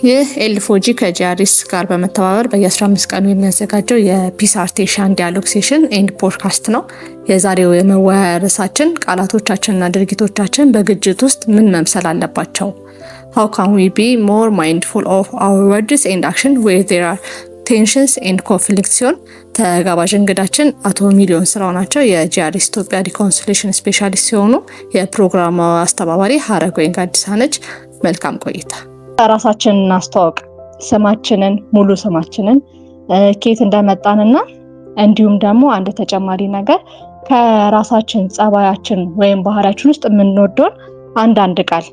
ይህ ኤልፎጂ ከጂአርኤስ ጋር በመተባበር በየ15 ቀኑ የሚያዘጋጀው የፒስ አርቴሽን ዲያሎግ ሴሽን ኤንድ ፖድካስት ነው። የዛሬው የመወያያ ርዕሳችን ቃላቶቻችንና ድርጊቶቻችን በግጭት ውስጥ ምን መምሰል አለባቸው? How can we be more mindful of our words and actions where there are tensions and conflicts ሲሆን ተጋባዥ እንግዳችን አቶ ሚሊዮን ስራው ናቸው። የጂአርኤስ ኢትዮጵያ ሪኮንሲሊዬሽን ስፔሻሊስት ሲሆኑ የፕሮግራሙ አስተባባሪ ሀረገወይን ጋዲሳ ነች። መልካም ቆይታ። ራሳችንን እናስተዋውቅ። ስማችንን፣ ሙሉ ስማችንን፣ ከየት እንደመጣንና እንዲሁም ደግሞ አንድ ተጨማሪ ነገር ከራሳችን ጸባያችን ወይም ባህሪያችን ውስጥ የምንወደውን አንዳንድ ቃል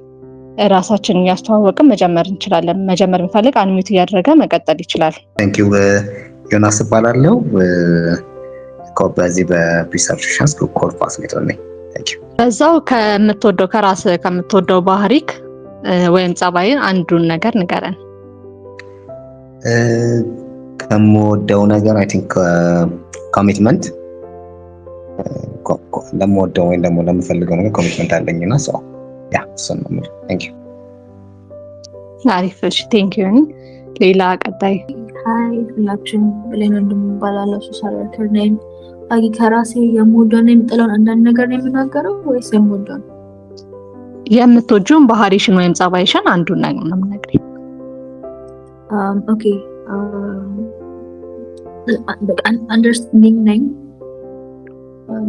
ራሳችንን ያስተዋወቅን መጀመር እንችላለን። መጀመር የሚፈልግ አንሚዩት እያደረገ መቀጠል ይችላል። Thank you ዮናስ እባላለሁ። በዚህ በፒስ አርቴሽንስ ኮር ፋሲሊቴተር ነኝ። Thank you። በዛው ከምትወደው ባህሪክ ወይም ጸባይን አንዱን ነገር ንገረን። ከምወደው ነገር አይ ቲንክ ኮሚትመንት ለምወደው ወይም ደግሞ ለምፈልገው ነገር ኮሚትመንት አለኝና ሰው እሱን ነው። Thank you። አሪፍ። እሺ ቴንክ ዩ። ሌላ ቀጣይ። ሃይ ሁላችሁም ብለን እንደምባላለው ሶሻል ወርከር ነኝ። አይ ከራሴ የምወደው ነው የምጠላውን አንዳንድ ነገር ነው የምናገረው ወይስ የምወደው? የምትወጂውን ባህሪሽን ወይም ጸባይሽን አንዱን ነገር ነው የምነግርሽ። ኦኬ አንደርስታንዲንግ ነኝ።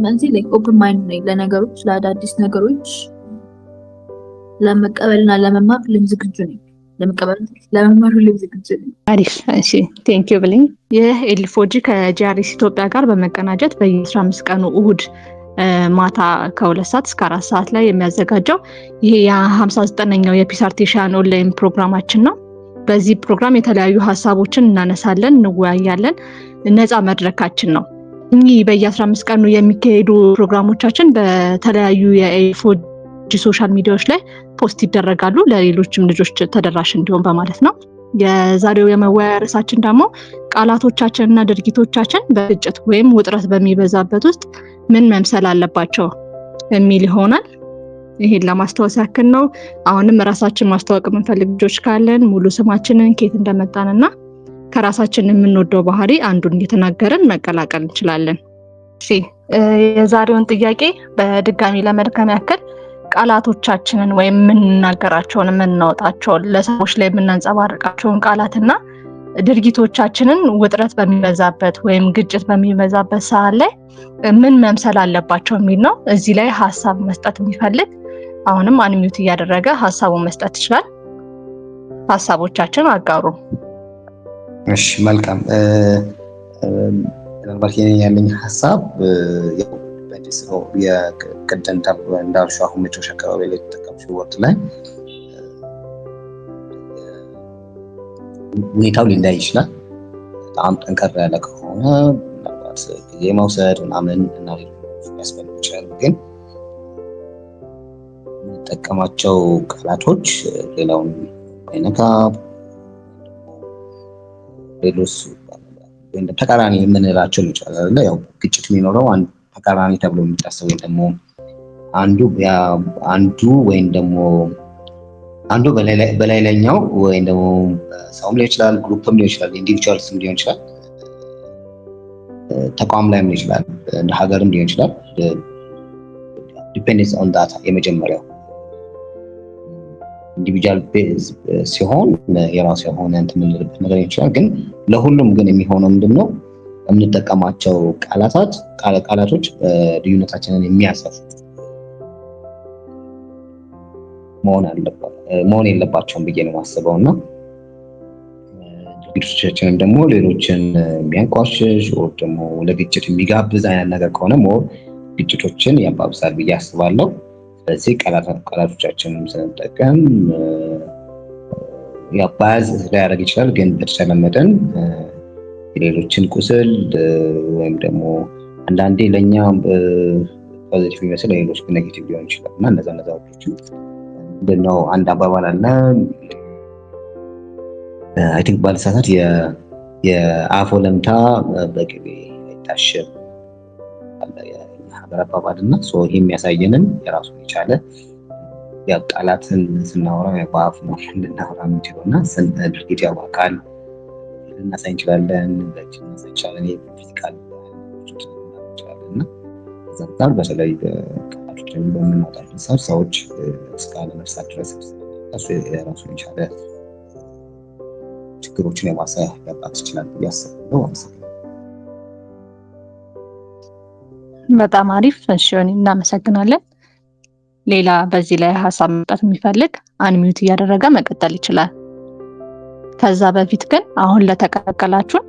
ማለት ላይ ኦፕን ማይንድ ነኝ ለነገሮች፣ ለአዳዲስ ነገሮች ለመቀበልና ለመማር ሁሌም ዝግጁ ነኝ። ለመማር ሁሌም ዝግጁ ነኝ። አሪፍ። እሺ ቴንክ ዩ ብሊንግ። ይህ ኤልፎጂ ከጂአርኤስ ኢትዮጵያ ጋር በመቀናጀት በየ15 ቀኑ እሁድ ማታ ከ2 ሰዓት እስከ 4 ሰዓት ላይ የሚያዘጋጀው ይሄ የ59ኛው የፒስ አርቴሽን ኦንላይን ፕሮግራማችን ነው። በዚህ ፕሮግራም የተለያዩ ሀሳቦችን እናነሳለን፣ እንወያያለን። ነፃ መድረካችን ነው። እኚህ በየ15 ቀኑ የሚካሄዱ ፕሮግራሞቻችን በተለያዩ የኤልፎጂ ሶሻል ሚዲያዎች ላይ ፖስት ይደረጋሉ፣ ለሌሎችም ልጆች ተደራሽ እንዲሆን በማለት ነው። የዛሬው የመወያያ ርዕሳችን ደግሞ ቃላቶቻችንና ድርጊቶቻችን በግጭት ወይም ውጥረት በሚበዛበት ውስጥ ምን መምሰል አለባቸው የሚል ይሆናል። ይሄን ለማስታወስ ያክል ነው። አሁንም ራሳችን ማስተዋወቅ የምንፈልግ ልጆች ካለን ሙሉ ስማችንን፣ ከየት እንደመጣንና ከራሳችን የምንወደው ባህሪ አንዱን እየተናገርን መቀላቀል እንችላለን። እሺ የዛሬውን ጥያቄ በድጋሚ ለመድከም ያክል ቃላቶቻችንን ወይም የምንናገራቸውን የምናወጣቸውን ለሰዎች ላይ የምናንጸባርቃቸውን ቃላትና ድርጊቶቻችንን ውጥረት በሚበዛበት ወይም ግጭት በሚበዛበት ሰዓት ላይ ምን መምሰል አለባቸው የሚል ነው። እዚህ ላይ ሀሳብ መስጠት የሚፈልግ አሁንም አንሚዩት እያደረገ ሀሳቡን መስጠት ይችላል። ሀሳቦቻችን አጋሩ። እሺ መልካም። ምናልባት ያለኝ ሀሳብ በዲስኮ የቅድም እንዳልሽው አሁን መጨረሻ አካባቢ ላይ ተጠቀምሽው ወቅት ላይ ሁኔታው ሊለያይ ይችላል። በጣም ጠንከር ያለ ከሆነ ምናልባት ጊዜ መውሰድ ምናምን እና ሌሎች ያስፈልግ ይችላል። ግን የምንጠቀማቸው ቃላቶች ሌላውን አይነካ ሌሎች ወይም ተቃራኒ የምንላቸው ይችላል። ያው ግጭት የሚኖረው አንድ ተቃራኒ ተብሎ የሚታሰብ ወይም ደግሞ አንዱ በላይኛው ወይም ደግሞ ሰውም ሊሆን ይችላል፣ ግሩፕም ሊሆን ይችላል፣ ኢንዲቪጁዋልስም ሊሆን ይችላል፣ ተቋም ላይም ሊሆን ይችላል፣ እንደ ሀገርም ሊሆን ይችላል። ዲፔንድስ ኦን ዳታ የመጀመሪያው ኢንዲቪጁዋል ቤዝ ሲሆን የራሱ የሆነ እንትን የምንልበት ነገር ይችላል። ግን ለሁሉም ግን የሚሆነው ምንድነው የምንጠቀማቸው ቃላቶች ልዩነታችንን የሚያሰፉ መሆን የለባቸውም ብዬ ነው የማስበው እና ድርጊቶቻችንም ደግሞ ሌሎችን የሚያንቋሽሽ ወይ ደግሞ ለግጭት የሚጋብዝ አይነት ነገር ከሆነ ግጭቶችን ያባብሳል ብዬ አስባለሁ። ስለዚህ ቃላቶቻችንን ስንጠቀም ያባዝ ሊያደርግ ይችላል። ግን በተቻለ መጠን የሌሎችን ቁስል ወይም ደግሞ አንዳንዴ ለኛ ፖዚቲቭ የሚመስል ለሌሎች ኔጌቲቭ ሊሆን ይችላል እና እነዛ ወጥቶችን እንደው አንድ አባባል አለ አይ ቲንክ ባልሳሳት የአፍ ወለምታ በቅቤ አይታሸም አለ የሀገር አባባልና ይሄ የሚያሳየንን የራሱን የቻለ ያው ቃላትን ስናወራ በአፍ ነው ልናወራ የምንችለው እና ድርጊት ያው አካል ልናሳይ እንችላለን፣ በእጅ ልናሳይ እንችላለን፣ ፊዚካል እንችላለን እና ከዛ አንፃር በተለይ ቃላቶችን በምናወጣበት ሰዓት ሰዎች እስከ አለመርሳት ድረስ እሱ የራሱን የቻለ ችግሮችን ሊያባት ይችላል ብዬ አስባለሁ። በጣም አሪፍ። እሺ እናመሰግናለን። ሌላ በዚህ ላይ ሀሳብ መስጠት የሚፈልግ አንሚዩት እያደረገ መቀጠል ይችላል። ከዛ በፊት ግን አሁን ለተቀላቀላችሁን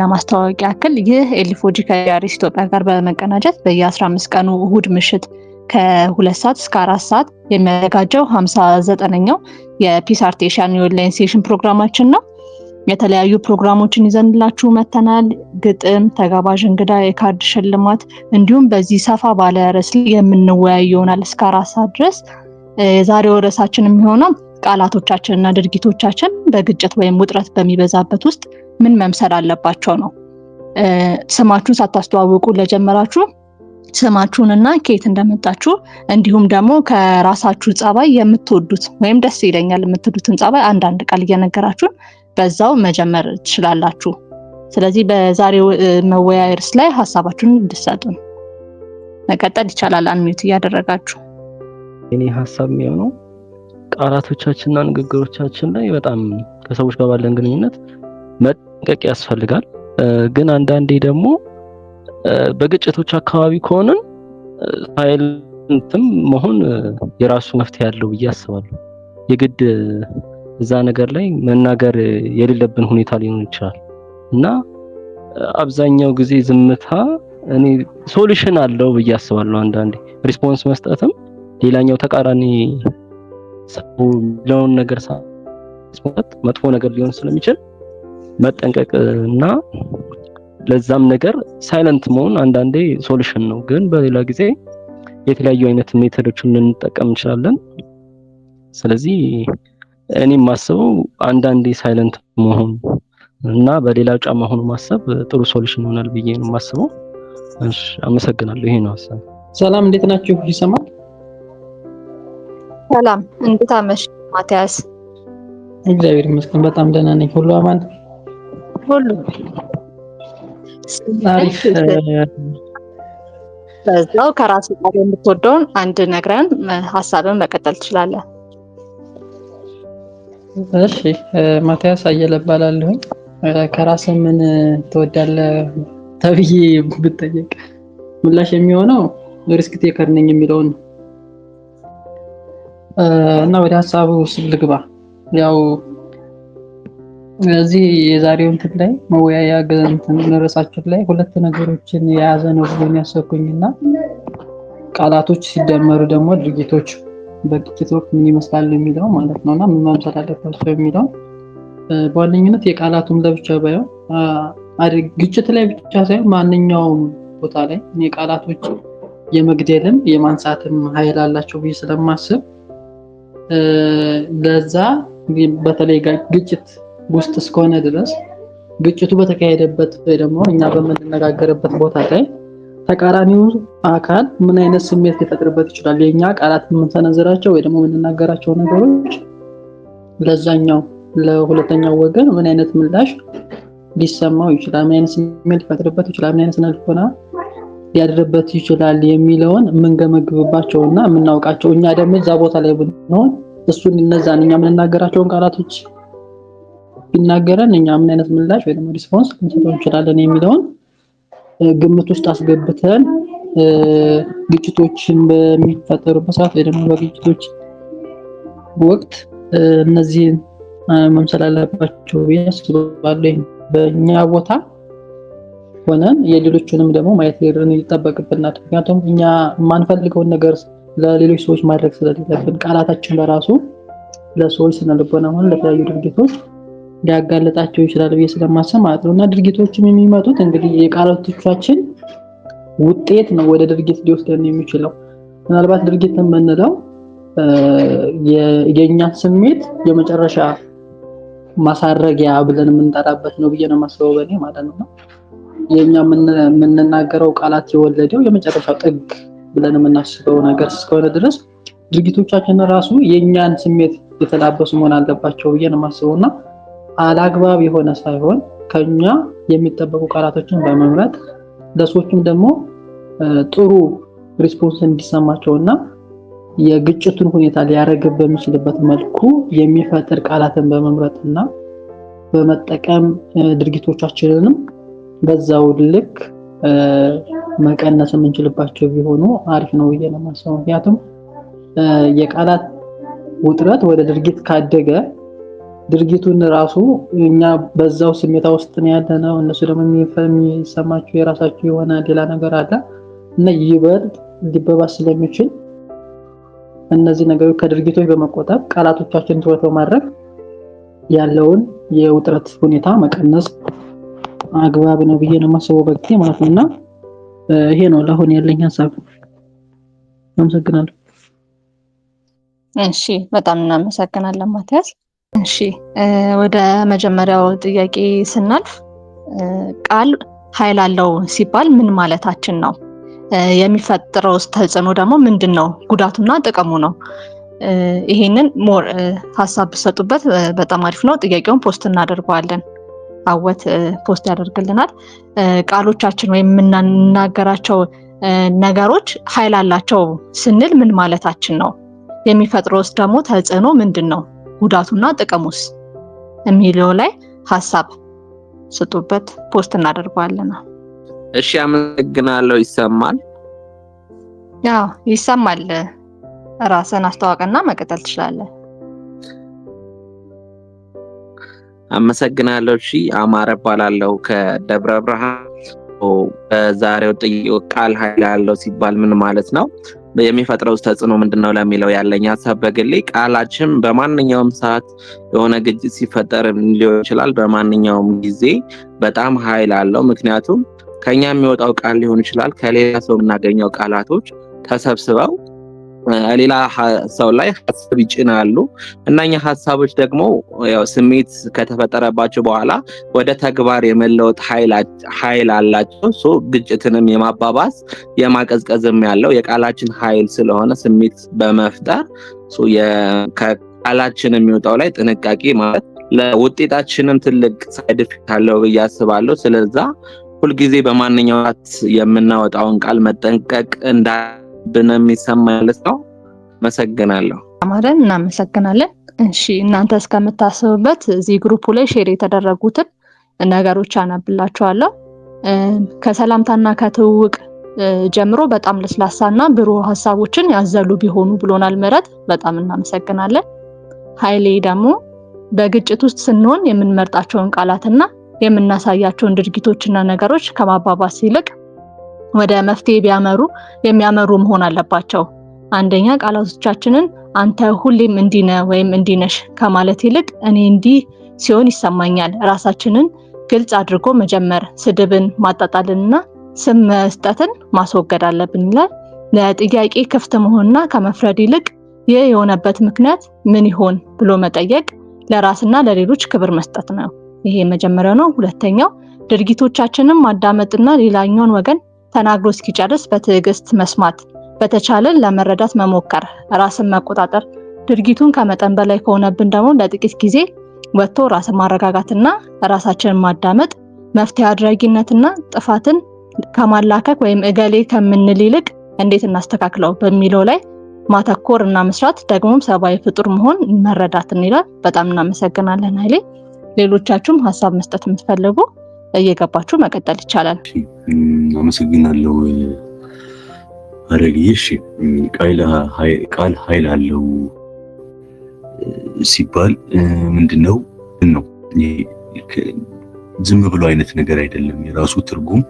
ለማስተዋወቂያ ያክል ይህ ኤልፎጂ ከጃሪስ ኢትዮጵያ ጋር በመቀናጀት በየ15 ቀኑ እሁድ ምሽት ከ2 ሰዓት እስከ 4 ሰዓት የሚያዘጋጀው 59ኛው የፒስ አርት ኤሽያን የኦንላይን ሴሽን ፕሮግራማችን ነው። የተለያዩ ፕሮግራሞችን ይዘንላችሁ መተናል። ግጥም፣ ተጋባዥ እንግዳ፣ የካርድ ሽልማት እንዲሁም በዚህ ሰፋ ባለ ርዕስ ላይ የምንወያይ ይሆናል እስከ 4 ሰዓት ድረስ። የዛሬው ርዕሳችን የሚሆነው ቃላቶቻችንና ድርጊቶቻችን በግጭት ወይም ውጥረት በሚበዛበት ውስጥ ምን መምሰል አለባቸው ነው። ስማችሁን ሳታስተዋውቁ ለጀመራችሁ ስማችሁንና ከየት እንደመጣችሁ እንዲሁም ደግሞ ከራሳችሁ ጸባይ የምትወዱት ወይም ደስ ይለኛል የምትሉትን ጸባይ አንዳንድ ቃል እየነገራችሁን በዛው መጀመር ትችላላችሁ። ስለዚህ በዛሬው መወያያ ርዕስ ላይ ሀሳባችሁን እንድትሰጡን መቀጠል ይቻላል አንሚዩት እያደረጋችሁ። እኔ ሀሳብ የሚሆነው ቃላቶቻችንና ንግግሮቻችን ላይ በጣም ከሰዎች ጋር ባለን ግንኙነት መጠንቀቅ ያስፈልጋል። ግን አንዳንዴ ደግሞ በግጭቶች አካባቢ ከሆነን ሳይለንትም መሆን የራሱ መፍትሄ ያለው ብዬ አስባለሁ። የግድ እዛ ነገር ላይ መናገር የሌለብን ሁኔታ ሊሆን ይችላል እና አብዛኛው ጊዜ ዝምታ እኔ ሶሉሽን አለው ብዬ አስባለሁ። አንዳንዴ ሪስፖንስ መስጠትም ሌላኛው ተቃራኒ ሰው ለውን ነገር ሳይስማት መጥፎ ነገር ሊሆን ስለሚችል መጠንቀቅ እና ለዛም ነገር ሳይለንት መሆን አንዳንዴ ሶሉሽን ነው። ግን በሌላ ጊዜ የተለያዩ አይነት ሜተዶችን ልንጠቀም እንችላለን። ስለዚህ እኔ ማስበው አንዳንዴ ሳይለንት መሆን እና በሌላ ጫማ ሆኖ ማሰብ ጥሩ ሶሉሽን ይሆናል ብዬ ነው ማስበው። እሺ አመሰግናለሁ። ይሄ ነው ሀሳብ። ሰላም፣ እንዴት ናችሁ? ይሰማል? ሰላም፣ እንዴት አመሽ ማቲያስ? እግዚአብሔር ይመስገን በጣም ደህና ነኝ። ሁሉ አማን? ሁሉ አሪፍ። በዛው ከራስ ጋር የምትወደውን አንድ ነግረን ሀሳብን መቀጠል ትችላለህ። እሺ ማቲያስ አየለ እባላለሁ። ከራስ ምን ትወዳለህ ተብዬ ብጠየቅ ምላሽ የሚሆነው ሪስክ ቴከር ነኝ የሚለውን እና ወደ ሀሳቡ ልግባ። ያው እዚህ የዛሬው እንትን ላይ መወያያ እንትን ርዕሳችን ላይ ሁለት ነገሮችን የያዘ ነው ብዬ ያሰብኩኝና ቃላቶች ሲደመሩ ደግሞ ድርጊቶች በግጭት ወቅት ምን ይመስላል የሚለው ማለት ነውና ምን መምሰል አለባቸው የሚለው በዋነኝነት የቃላቱም ለብቻ ባይሆን ግጭት ላይ ብቻ ሳይሆን ማንኛውም ቦታ ላይ የቃላቶች የመግደልም የማንሳትም ኃይል አላቸው ብዬ ስለማስብ ለዛ በተለይ ግጭት ውስጥ እስከሆነ ድረስ ግጭቱ በተካሄደበት ወይ ደግሞ እኛ በምንነጋገርበት ቦታ ላይ ተቃራኒው አካል ምን አይነት ስሜት ሊፈጥርበት ይችላል፣ የኛ ቃላት የምንሰነዝራቸው ወይ ደግሞ የምንናገራቸው ነገሮች ለዛኛው ለሁለተኛው ወገን ምን አይነት ምላሽ ሊሰማው ይችላል፣ ምን አይነት ስሜት ሊፈጥርበት ይችላል፣ ምን አይነት ስነልቦና ሊያድርበት ይችላል የሚለውን የምንገመግብባቸውና የምናውቃቸው እኛ ደግሞ እዛ ቦታ ላይ ብንሆን እሱን እነዛን እኛ የምንናገራቸውን ቃላቶች ቢናገረን እኛ ምን አይነት ምላሽ ወይ ደግሞ ሪስፖንስ ልንሰጠው እንችላለን የሚለውን ግምት ውስጥ አስገብተን ግጭቶችን በሚፈጠሩበት ሰዓት ወይ ደግሞ በግጭቶች ወቅት እነዚህን መምሰል አለባቸው ብዬ አስባለሁ። በእኛ ቦታ ሆነን የሌሎችንም ደግሞ ማየት ይጠበቅብናል። ምክንያቱም እኛ የማንፈልገውን ነገር ለሌሎች ሰዎች ማድረግ ስለሌለብን ቃላታችን በራሱ ለሰዎች ስነልቦና ሆነ ለተለያዩ ድርጊቶች ሊያጋልጣቸው ይችላል ብዬ ስለማስብ ማለት ነው። እና ድርጊቶችም የሚመጡት እንግዲህ የቃላቶቻችን ውጤት ነው ወደ ድርጊት ሊወስደን የሚችለው። ምናልባት ድርጊት የምንለው የኛ ስሜት የመጨረሻ ማሳረጊያ ብለን የምንጠራበት ነው ብዬ ነው የማስበው በእኔ ማለት ነው። የኛ የምንናገረው ቃላት የወለደው የመጨረሻው ጥግ ብለን የምናስበው ነገር እስከሆነ ድረስ ድርጊቶቻችን ራሱ የኛን ስሜት የተላበሱ መሆን አለባቸው ብዬ ነው የማስበውና አላግባብ የሆነ ሳይሆን ከኛ የሚጠበቁ ቃላቶችን በመምረጥ ለሰዎችም ደግሞ ጥሩ ሪስፖንስ እንዲሰማቸውና የግጭቱን ሁኔታ ሊያረግብ በሚችልበት መልኩ የሚፈጥር ቃላትን በመምረጥና በመጠቀም ድርጊቶቻችንንም በዛው ልክ መቀነስ የምንችልባቸው ቢሆኑ አሪፍ ነው ብዬ ነው የማስበው። ምክንያቱም የቃላት ውጥረት ወደ ድርጊት ካደገ ድርጊቱን ራሱ እኛ በዛው ስሜታ ውስጥ ነው ያለነው፣ እነሱ ደግሞ የሚሰማቸው የራሳቸው የሆነ ሌላ ነገር አለ እና ይበልጥ ሊበባስ ስለሚችል እነዚህ ነገሮች ከድርጊቶች በመቆጠብ ቃላቶቻችንን ትኩረት በማድረግ ያለውን የውጥረት ሁኔታ መቀነስ አግባብ ነው ብዬ ነው የማስበው በግሌ ማለት ነውና ይሄ ነው ለአሁን ያለኝ ሐሳብ። አመሰግናለሁ። እሺ በጣም እናመሰግናለን ማቲያስ። እሺ ወደ መጀመሪያው ጥያቄ ስናልፍ ቃል ኃይል አለው ሲባል ምን ማለታችን ነው? የሚፈጥረው ተጽዕኖ ደግሞ ምንድነው? ጉዳቱና ጥቅሙ ነው? ይሄንን ሞር ሐሳብ ብትሰጡበት በጣም አሪፍ ነው። ጥያቄውን ፖስት እናደርገዋለን። አወት ፖስት ያደርግልናል። ቃሎቻችን ወይም የምናገራቸው ነገሮች ኃይል አላቸው ስንል ምን ማለታችን ነው? የሚፈጥረውስ ደግሞ ተጽዕኖ ምንድነው? ጉዳቱና ጥቅሙስ የሚለው ላይ ሐሳብ ስጡበት፣ ፖስት እናደርገዋለን። እሺ አመሰግናለሁ። ይሰማል? ያው ይሰማል። ራስን አስተዋውቅና መቀጠል ትችላለህ። አመሰግናለሁ። እሺ አማረ እባላለሁ ከደብረ ብርሃን። በዛሬው ጥያቄው ቃል ኃይል አለው ሲባል ምን ማለት ነው? የሚፈጥረው ተጽዕኖ ምንድነው ለሚለው ያለኝ ሐሳብ በግሌ ቃላችን በማንኛውም ሰዓት የሆነ ግጭት ሲፈጠር ሊሆን ይችላል፣ በማንኛውም ጊዜ በጣም ኃይል አለው። ምክንያቱም ከኛ የሚወጣው ቃል ሊሆን ይችላል ከሌላ ሰው የምናገኘው ቃላቶች ተሰብስበው ሌላ ሰው ላይ ሐሳብ ይጭናሉ። እነኛ ሐሳቦች ደግሞ ያው ስሜት ከተፈጠረባቸው በኋላ ወደ ተግባር የመለወጥ ኃይል አላቸው። ግጭትንም የማባባስ የማቀዝቀዝም ያለው የቃላችን ኃይል ስለሆነ ስሜት በመፍጠር ከቃላችን የሚወጣው ላይ ጥንቃቄ ማለት ለውጤታችንም ትልቅ ሳይድ ኢፌክት አለው ብዬ አስባለሁ። ስለዛ ሁልጊዜ በማንኛውም የምናወጣውን ቃል መጠንቀቅ እንዳለብን ይሰማኛል። አመሰግናለሁ። አማረን እናመሰግናለን። እሺ እናንተ እስከምታስቡበት እዚህ ግሩፑ ላይ ሼር የተደረጉትን ነገሮች አነብላችኋለሁ። ከሰላምታና ከትውውቅ ጀምሮ በጣም ለስላሳና ብሩህ ሐሳቦችን ያዘሉ ቢሆኑ ብሎናል ምህረት፣ በጣም እናመሰግናለን። ኃይሌ ደግሞ በግጭት ውስጥ ስንሆን የምንመርጣቸውን ቃላትና የምናሳያቸውን ድርጊቶችና ነገሮች ከማባባስ ይልቅ ወደ መፍትሄ የሚያመሩ መሆን አለባቸው። አንደኛ ቃላቶቻችንን አንተ ሁሌም እንዲህ ነህ ወይም እንዲህ ነሽ ከማለት ይልቅ እኔ እንዲህ ሲሆን ይሰማኛል፣ ራሳችንን ግልጽ አድርጎ መጀመር፣ ስድብን ማጣጣልንና ስም መስጠትን ማስወገድ አለብን ይላል። ለጥያቄ ክፍት መሆንና ከመፍረድ ይልቅ ይህ የሆነበት ምክንያት ምን ይሆን ብሎ መጠየቅ ለራስና ለሌሎች ክብር መስጠት ነው። ይሄ መጀመሪያው ነው። ሁለተኛው ድርጊቶቻችንን ማዳመጥና ሌላኛውን ወገን ተናግሮ እስኪጨርስ በትዕግስት መስማት፣ በተቻለን ለመረዳት መሞከር፣ ራስን መቆጣጠር። ድርጊቱን ከመጠን በላይ ከሆነብን ደግሞ ለጥቂት ጊዜ ወጥቶ ራስን ማረጋጋትና ራሳችንን ማዳመጥ፣ መፍትሄ አድራጊነትና ጥፋትን ከማላከክ ወይም እገሌ ከምንል ይልቅ እንዴት እናስተካክለው በሚለው ላይ ማተኮር እና መስራት፣ ደግሞም ሰብአዊ ፍጡር መሆን መረዳትን ይላል። በጣም እናመሰግናለን ኃይሌ። ሌሎቻችሁም ሀሳብ መስጠት የምትፈልጉ እየገባችሁ መቀጠል ይቻላል። አመሰግናለሁ አረግዬ። እሺ ቃል ኃይል አለው ሲባል ምንድነው ነው? ዝም ብሎ አይነት ነገር አይደለም። የራሱ ትርጉም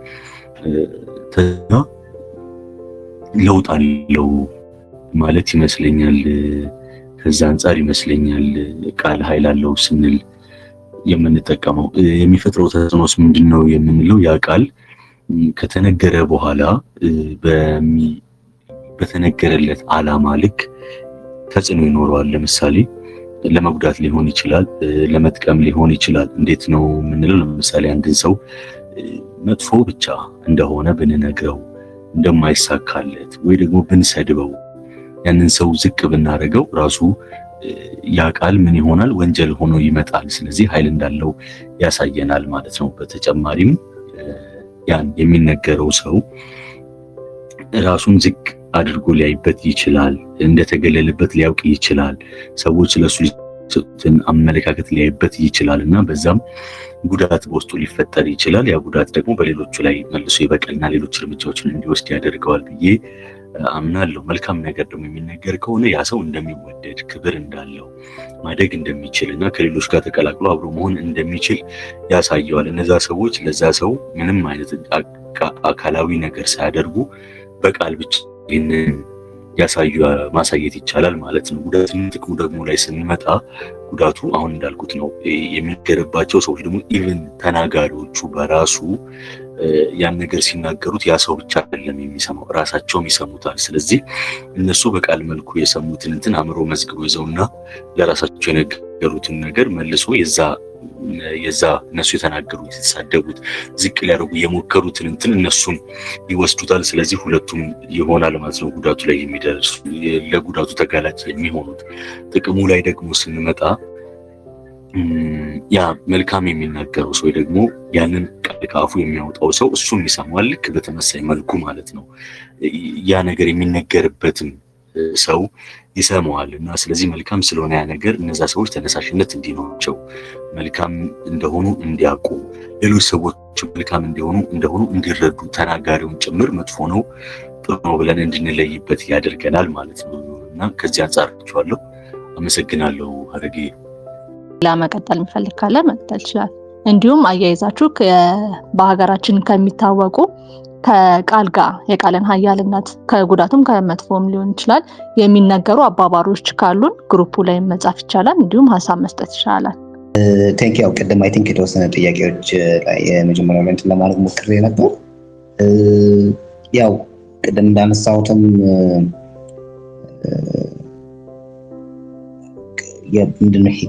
ለውጥ አለው ማለት ይመስለኛል። ከዛ አንፃር ይመስለኛል ቃል ኃይል አለው ስንል የምንጠቀመው። የሚፈጥረው ተጽዕኖስ ምንድነው የምንለው? ያ ቃል ከተነገረ በኋላ በተነገረለት ዓላማ ልክ ተጽዕኖ ይኖረዋል። ለምሳሌ ለመጉዳት ሊሆን ይችላል፣ ለመጥቀም ሊሆን ይችላል። እንዴት ነው የምንለው? ለምሳሌ አንድን ሰው መጥፎ ብቻ እንደሆነ ብንነግረው፣ እንደማይሳካለት ወይ ደግሞ ብንሰድበው ያንን ሰው ዝቅ ብናደርገው ራሱ ያ ቃል ምን ይሆናል? ወንጀል ሆኖ ይመጣል። ስለዚህ ኃይል እንዳለው ያሳየናል ማለት ነው። በተጨማሪም ያን የሚነገረው ሰው ራሱን ዝቅ አድርጎ ሊያይበት ይችላል። እንደተገለለበት ሊያውቅ ይችላል። ሰዎች ስለሱ ሊሰጡትን አመለካከት ሊያይበት ይችላል እና በዛም ጉዳት በውስጡ ሊፈጠር ይችላል። ያ ጉዳት ደግሞ በሌሎቹ ላይ መልሶ ይበቀልና ሌሎች እርምጃዎችን እንዲወስድ ያደርገዋል ብዬ አምናለሁ። መልካም ነገር ደግሞ የሚነገር ከሆነ ያ ሰው እንደሚወደድ፣ ክብር እንዳለው፣ ማደግ እንደሚችል እና ከሌሎች ጋር ተቀላቅሎ አብሮ መሆን እንደሚችል ያሳየዋል። እነዛ ሰዎች ለዛ ሰው ምንም አይነት አካላዊ ነገር ሳያደርጉ በቃል ብቻ ይህንን ማሳየት ይቻላል ማለት ነው። ጉዳትና ጥቅሙ ደግሞ ላይ ስንመጣ ጉዳቱ አሁን እንዳልኩት ነው። የሚነገርባቸው ሰዎች ደግሞ ኢቭን ተናጋሪዎቹ በራሱ ያን ነገር ሲናገሩት ያ ሰው ብቻ አይደለም የሚሰማው፣ ራሳቸውም ይሰሙታል። ስለዚህ እነሱ በቃል መልኩ የሰሙትን እንትን አእምሮ መዝግቦ ይዘውና ለራሳቸው የነገሩትን ነገር መልሶ የዛ እነሱ የተናገሩት የተሳደቡት ዝቅ ሊያደርጉ የሞከሩትን እንትን እነሱም ይወስዱታል። ስለዚህ ሁለቱም ይሆናል ማለት ነው ጉዳቱ ላይ የሚደርሱ ለጉዳቱ ተጋላጭ የሚሆኑት። ጥቅሙ ላይ ደግሞ ስንመጣ ያ መልካም የሚናገረው ሰው ደግሞ ያንን ቃል ከአፉ የሚያወጣው ሰው እሱም ይሰማዋል ልክ በተመሳይ መልኩ ማለት ነው። ያ ነገር የሚነገርበትም ሰው ይሰማዋል እና ስለዚህ መልካም ስለሆነ ያ ነገር እነዛ ሰዎች ተነሳሽነት እንዲኖራቸው፣ መልካም እንደሆኑ እንዲያውቁ፣ ሌሎች ሰዎች መልካም እንደሆኑ እንዲረዱ፣ ተናጋሪውን ጭምር መጥፎ ነው ጥሩ ነው ብለን እንድንለይበት ያደርገናል ማለት ነው እና ከዚህ አንጻር አርቻለሁ። አመሰግናለሁ። ሀረጌ ለመቀጠል የሚፈልግ ካለ መቀጠል ይችላል። እንዲሁም አያይዛችሁ በሀገራችን ከሚታወቁ ከቃል ጋር የቃልን ኃያልነት ከጉዳቱም ከመጥፎም ሊሆን ይችላል የሚነገሩ አባባሮች ካሉን ግሩፑ ላይ መጻፍ ይቻላል። እንዲሁም ሀሳብ መስጠት ይቻላል። ቴንክ ያው ቅድም አይ ቲንክ የተወሰነ ጥያቄዎች ላይ የመጀመሪያ እንትን ለማድረግ ሞክሬ ነበር። ያው ቅድም እንዳነሳሁትም ምንድነው ይሄ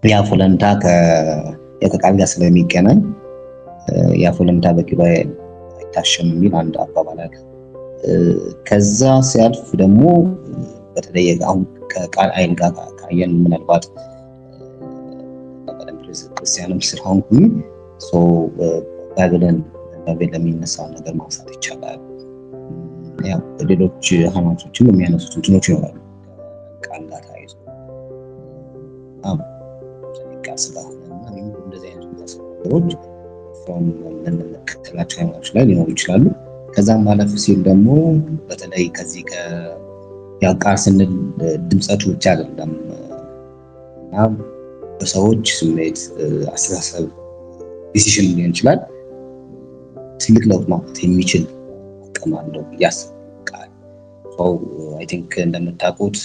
የአፉ ለምታ ከቃል ጋር ስለሚገናኝ የአፉ ለምታ በቂባ አይታሸም የሚል አንድ አባባል አለ። ከዛ ሲያልፍ ደግሞ በተለይ አሁን ከቃል አይን ጋር ካየን ምናልባት ክርስቲያንም ስለሆንኩኝ ባይብልን ለሚነሳው ነገር ማንሳት ይቻላል። ያው ሌሎች ሃይማኖቶችም የሚያነሱት እንትኖች ይኖራሉ ቃል ጋር ተያይዞ እንደዚህ አይነት ነገሮች የምንመለከታቸው ሃይማኖቶች ላይ ሊኖሩ ይችላሉ። ከዛም ማለፍ ሲል ደግሞ በተለይ ከዚህ ያው ቃል ስንል ድምጸቱ ብቻ አይደለም እና በሰዎች ስሜት፣ አስተሳሰብ፣ ዲሲሽን ሊሆን ይችላል ትልቅ ለውጥ ማምጣት የሚችል አቅም አለው ያስቃል። አይ ቲንክ እንደምታውቁት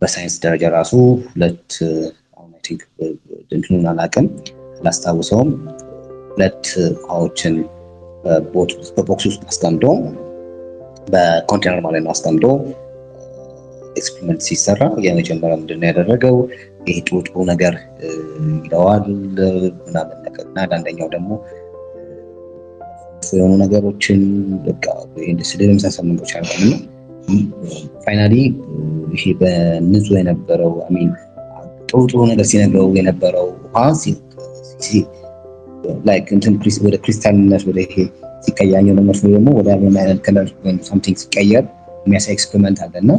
በሳይንስ ደረጃ ራሱ ሁለት አሁን አይ ቲንክ እንትኑን አላውቅም አላስታውሰውም ሁለት ውሃዎችን በቦክስ ውስጥ አስቀምጦ በኮንቴነር ማለት ነው አስቀምጦ ኤክስፐሪመንት ሲሰራ የመጀመሪያው ምንድነው ያደረገው ይሄ ጥሩ ነገር ይለዋል ምናምን ነገር እና አንደኛው ደግሞ የሆኑ ነገሮችን በቃ ኢንዱስትሪ ለምሳሌ ነገሮች አልቀምና ፋይናሊ ይሄ በንጹህ የነበረው አሚን ጥሩ ነገር ሲነግረው የነበረው ውሃ ላይክ እንትን ወደ ክሪስታልነት ወደ ይሄ ሲቀያየው ነው መርፎ ደግሞ ወደ አሮማይል ከለር ወይም something ሲቀየር የሚያሳይ ኤክስፐሪመንት አለና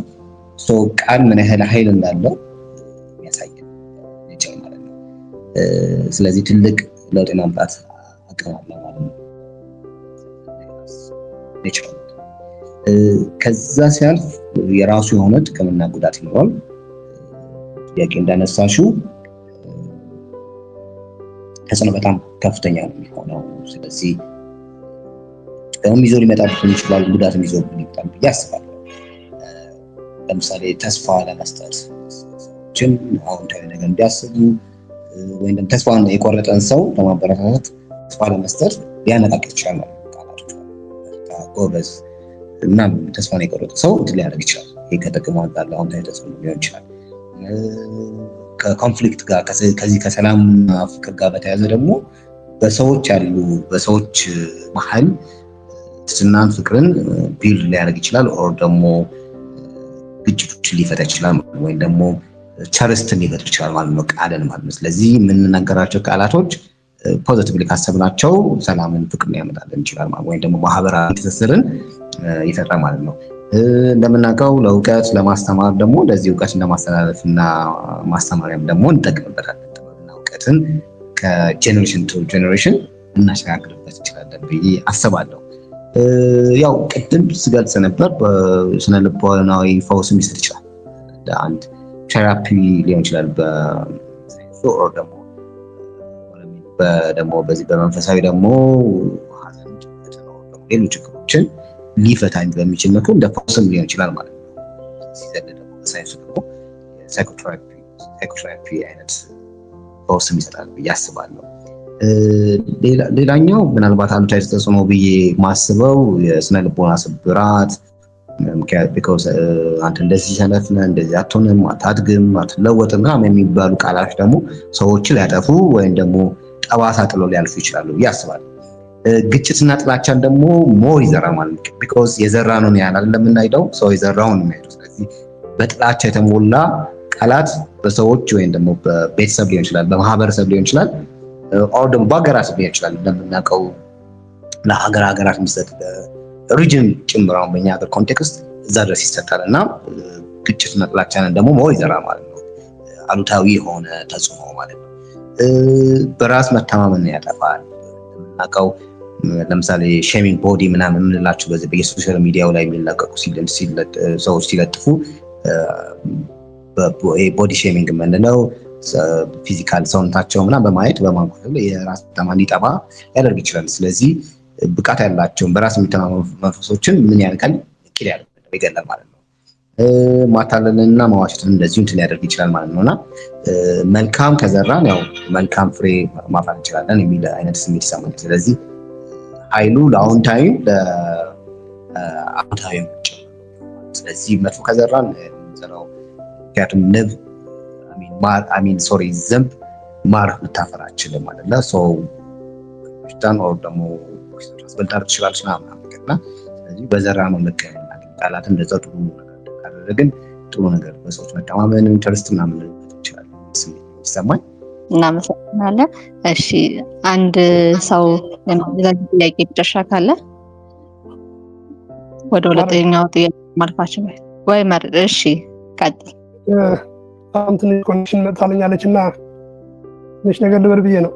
ቃል ምን ያህል ኃይል እንዳለው የሚያሳይ ነው ማለት ነው። ስለዚህ ትልቅ ለውጥ ማምጣት አቅም አለው ማለት ነው። ከዛ ሲያልፍ የራሱ የሆነ ጥቅምና ጉዳት ይኖራል። ጥያቄ እንዳነሳሽው ተጽዕኖ በጣም ከፍተኛ ነው የሚሆነው። ስለዚህ ጥቅምም ይዞ ሊመጣብን ይችላል፣ ጉዳትም ይዞ ሊመጣብን ብዬ አስባለሁ። ለምሳሌ ተስፋ ለመስጠት ሰዎችን አዎንታዊ ነገር እንዲያስቡ ወይም ደግሞ ተስፋ የቆረጠን ሰው ለማበረታታት ተስፋ ለመስጠት ሊያነቃቅ ይችላል ማለት ነው። ቃላቶች ጎበዝ እና ተስፋን የቆረጠ ሰው ሊያደርግ ይችላል። ይሄ ከጥቅም አንጻር አዎንታዊ ተጽዕኖ ሊሆን ይችላል። ከኮንፍሊክት ጋር ከዚህ ከሰላም ፍቅር ጋር በተያያዘ ደግሞ በሰዎች መሀል ትህትናን፣ ፍቅርን ቢልድ ሊያደርግ ይችላል። ኦር ደግሞ ግጭቶችን ሊፈታ ይችላል ወይም ደግሞ ቸርስትን ሊፈጥር ይችላል ማለት ነው ቃልን ማለት ነው። ስለዚህ የምንናገራቸው ቃላቶች ፖዚቲቭሊ ካሰብናቸው ሰላምን፣ ፍቅርን ያመጣልን ይችላል ማለት ወይም ደግሞ ማህበራዊ ትስስርን ይፈጥራል ማለት ነው። እንደምናውቀው ለእውቀት ለማስተማር ደግሞ እንደዚህ እውቀትን ለማስተላለፍና ማስተማሪያም ደግሞ እንጠቅምበታለን። ጥበብና እውቀትን ከጄኔሬሽን ቱ ጄኔሬሽን እናሸጋግርበት እንችላለን ብዬ አስባለሁ። ያው ቅድም ስገልጽ ነበር በስነ ልቦናዊ ፈውስ ሊሰጥ ይችላል። አንድ ቴራፒ ሊሆን ይችላል በሳይንሱ ኦር ደግሞ በዚህ በመንፈሳዊ ደግሞ ሀዘን፣ ጭንቀት ነው ሌሎች ችግሮችን ሊፈታ በሚችል መልኩ እንደ ፈውስም ሊሆን ይችላል ማለት ነው። ሲዘል ደግሞ በሳይንሱ ደግሞ ሳይኮቴራፒ አይነት ፈውስም ይሰጣል ብዬ አስባለሁ። ሌላኛው ምናልባት አሉታዊ ተጽዕኖ ብዬ ማስበው የስነ ልቦና ስብራት ቢኮዝ አንተ እንደዚህ ሰነፍ ነህ፣ እንደዚህ አትሆንም፣ አታድግም፣ አትለወጥም ምናምን የሚባሉ ቃላት ደግሞ ሰዎችን ሊያጠፉ ወይም ደግሞ ጠባሳ ጥለው ሊያልፉ ይችላሉ ብዬ አስባለሁ። ግጭትና ጥላቻን ደግሞ ሞር ይዘራል ማለት ነው። ቢኮዝ የዘራነውን ያህል አይደለም የምናይደው፣ ሰው የዘራውን የሚያይደው። ስለዚህ በጥላቻ የተሞላ ቃላት በሰዎች ወይም ደግሞ በቤተሰብ ሊሆን ይችላል፣ በማህበረሰብ ሊሆን ይችላል፣ ኦር ደግሞ በሀገራት ሊሆን ይችላል። እንደምናውቀው ለሀገራት የሚሰጥ ሪጅን ጭምራውን በእኛ ሀገር ኮንቴክስት እዛ ድረስ ይሰጣል እና ግጭትና ጥላቻንን ደግሞ ሞር ይዘራል ማለት ነው። አሉታዊ የሆነ ተጽዕኖ ማለት ነው። በራስ መተማመን ያጠፋል። እንደምናውቀው ለምሳሌ ሼሚንግ ቦዲ ምናምን የምንላቸው በዚህ በየሶሻል ሚዲያው ላይ የሚለቀቁ ሰዎች ሲለጥፉ ቦዲ ሼሚንግ የምንለው ፊዚካል ሰውነታቸው ምናምን በማየት በማንቆል የራስ መተማመን እንዲጠፋ ያደርግ ይችላል። ስለዚህ ብቃት ያላቸውን በራስ የሚተማመኑ መንፈሶችን ምን ያልቃል? ይገላል ማለት ነው። ማታለልና መዋሸትን እንደዚሁ እንትን ሊያደርግ ይችላል ማለት ነውና መልካም ከዘራን ያው መልካም ፍሬ ማፍራት እንችላለን የሚል አይነት ስሜት ይሰማኛል። ስለዚህ ኃይሉ ለአዎንታዊም ለአዎንታዊም ስለዚህ መጥፎ ከዘራን ዘራው ምክንያቱም ንብ ዝንብ ማር ልታፈራ አትችልም ማለት ነው። ሶ ሽታን ኦር ደግሞ አስበልጣር ትችላለች ምናምን ነገርና ስለዚህ በዘራነው ልክ ቃላትን እንደዛ ጥሩ ነገር ካደረግን ጥሩ ነገር በሰዎች መተማመን ኢንተረስት ምናምን ይችላል ስሜት ይሰማኝ። እናመሰግናለን። እሺ አንድ ሰው ጥያቄ ብቻ ካለ ወደ ሁለተኛው ጥያቄ ማልፋችን ወይ ማለት እሺ ቀጥል። በጣም ትንሽ ኮኔክሽን መጣለኛለችና ትንሽ ነገር ልበል ብዬ ነው።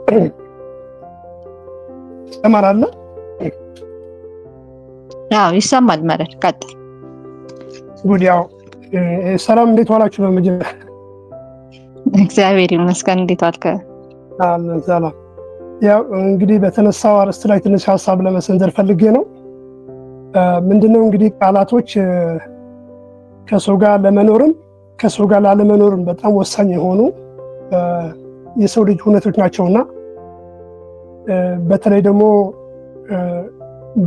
ይሰማል? አዎ ይሰማል። ማለት ቀጥል። ጉድ ያው ሰላም፣ እንዴት ዋላችሁ? በመጀመሪያ እግዚአብሔር ይመስገን። እንዴት ዋልከ? ሰላም። ያው እንግዲህ በተነሳው አርዕስት ላይ ትንሽ ሀሳብ ለመሰንዘር ፈልጌ ነው። ምንድነው እንግዲህ ቃላቶች ከሰው ጋር ለመኖርም ከሰው ጋር ላለመኖርም በጣም ወሳኝ የሆኑ የሰው ልጅ ሁነቶች ናቸውና በተለይ ደግሞ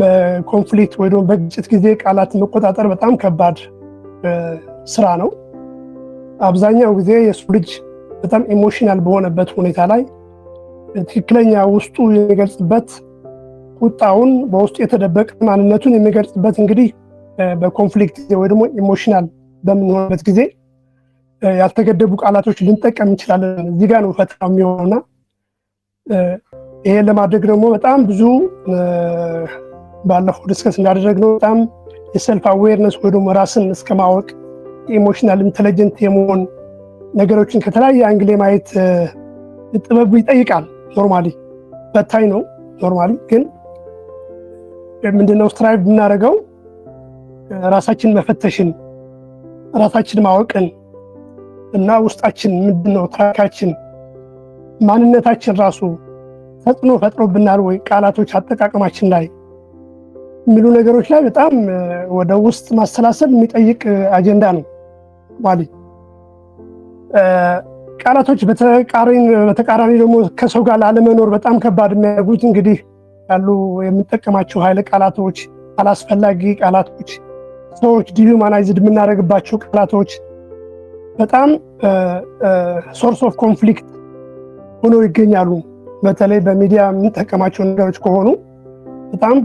በኮንፍሊክት ወይ ደግሞ በግጭት ጊዜ ቃላትን መቆጣጠር በጣም ከባድ ስራ ነው። አብዛኛው ጊዜ የሰው ልጅ በጣም ኢሞሽናል በሆነበት ሁኔታ ላይ ትክክለኛ ውስጡ የሚገልጽበት ቁጣውን በውስጡ የተደበቀ ማንነቱን የሚገልጽበት እንግዲህ በኮንፍሊክት ጊዜ ወይ ደግሞ ኢሞሽናል በምንሆንበት ጊዜ ያልተገደቡ ቃላቶች ልንጠቀም እንችላለን። እዚህ ጋር ነው ፈተናው የሚሆነውና ይሄን ለማድረግ ደግሞ በጣም ብዙ ባለፈው ዲስከስ እንዳደረግነው በጣም የሰልፍ አዌርነስ ወይ ደግሞ ራስን እስከማወቅ ኢሞሽናል ኢንተለጀንት የመሆን ነገሮችን ከተለያየ አንግል ማየት ጥበብ ይጠይቃል። ኖርማሊ በታይ ነው። ኖርማሊ ግን ምንድነው ስትራይቭ ብናደርገው ራሳችን መፈተሽን፣ ራሳችን ማወቅን እና ውስጣችን ምንድነው ታሪካችን፣ ማንነታችን ራሱ ተጽዕኖ ፈጥሮብናል ወይ ቃላቶች አጠቃቀማችን ላይ የሚሉ ነገሮች ላይ በጣም ወደ ውስጥ ማሰላሰል የሚጠይቅ አጀንዳ ነው ማለት። ቃላቶች በተቃራኒ ደግሞ ከሰው ጋር ላለመኖር በጣም ከባድ የሚያደርጉት እንግዲህ ያሉ የምንጠቀማቸው ኃይለ ቃላቶች፣ አላስፈላጊ ቃላቶች፣ ሰዎች ዲሁማናይዝድ የምናደርግባቸው ቃላቶች በጣም ሶርስ ኦፍ ኮንፍሊክት ሆኖ ይገኛሉ። በተለይ በሚዲያ የምንጠቀማቸው ነገሮች ከሆኑ በጣም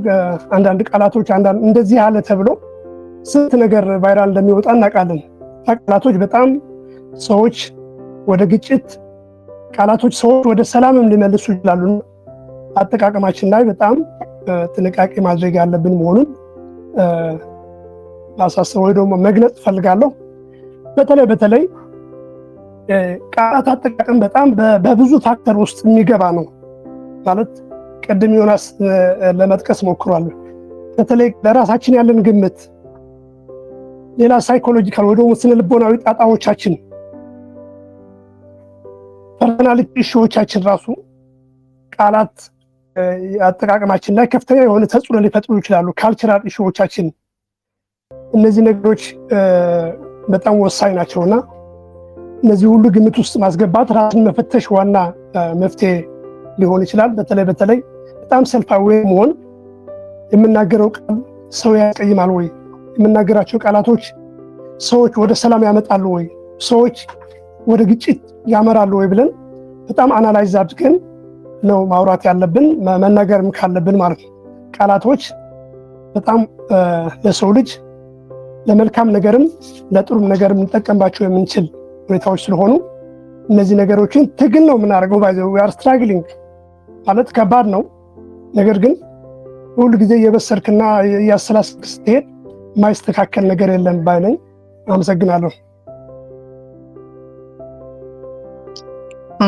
አንዳንድ ቃላቶች አንዳንድ እንደዚህ ያለ ተብሎ ስንት ነገር ቫይራል እንደሚወጣ እናውቃለን። ቃላቶች በጣም ሰዎች ወደ ግጭት ቃላቶች ሰዎች ወደ ሰላምም ሊመልሱ ይችላሉ። አጠቃቀማችን ላይ በጣም ጥንቃቄ ማድረግ ያለብን መሆኑን ማሳሰብ ወይ ደግሞ መግለጽ ፈልጋለሁ። በተለይ ቃላት አጠቃቀም በጣም በብዙ ፋክተር ውስጥ የሚገባ ነው ማለት ቀደም ዮናስ ለመጥቀስ ሞክሯል። በተለይ ለራሳችን ያለን ግምት፣ ሌላ ሳይኮሎጂካል ወይ ደግሞ ስነ ልቦናዊ ጣጣዎቻችን፣ ፐርሰናሊቲ ኢሹዎቻችን ራሱ ቃላት አጠቃቀማችን ላይ ከፍተኛ የሆነ ተጽዕኖ ሊፈጥሩ ይችላሉ። ካልቸራል ኢሹዎቻችን፣ እነዚህ ነገሮች በጣም ወሳኝ ናቸውና እነዚህ ሁሉ ግምት ውስጥ ማስገባት ራስን መፈተሽ ዋና መፍትሄ ሊሆን ይችላል። በተለይ በጣም ሰልፍ አዌር መሆን፣ የምናገረው ቃል ሰው ያስቀይማል ወይ፣ የምናገራቸው ቃላቶች ሰዎች ወደ ሰላም ያመጣሉ ወይ፣ ሰዎች ወደ ግጭት ያመራሉ ወይ ብለን በጣም አናላይዝ አድርገን ነው ማውራት ያለብን መናገርም ካለብን ማለት ነው። ቃላቶች በጣም ለሰው ልጅ ለመልካም ነገርም ለጥሩም ነገርም እንጠቀምባቸው የምንችል ሁኔታዎች ስለሆኑ እነዚህ ነገሮችን ትግል ነው የምናደርገው። ባይዘው we are struggling ማለት ከባድ ነው። ነገር ግን ሁሉ ጊዜ እየበሰርክና እያሰላሰልክ ስትሄድ የማይስተካከል ነገር የለም ባይነኝ። አመሰግናለሁ።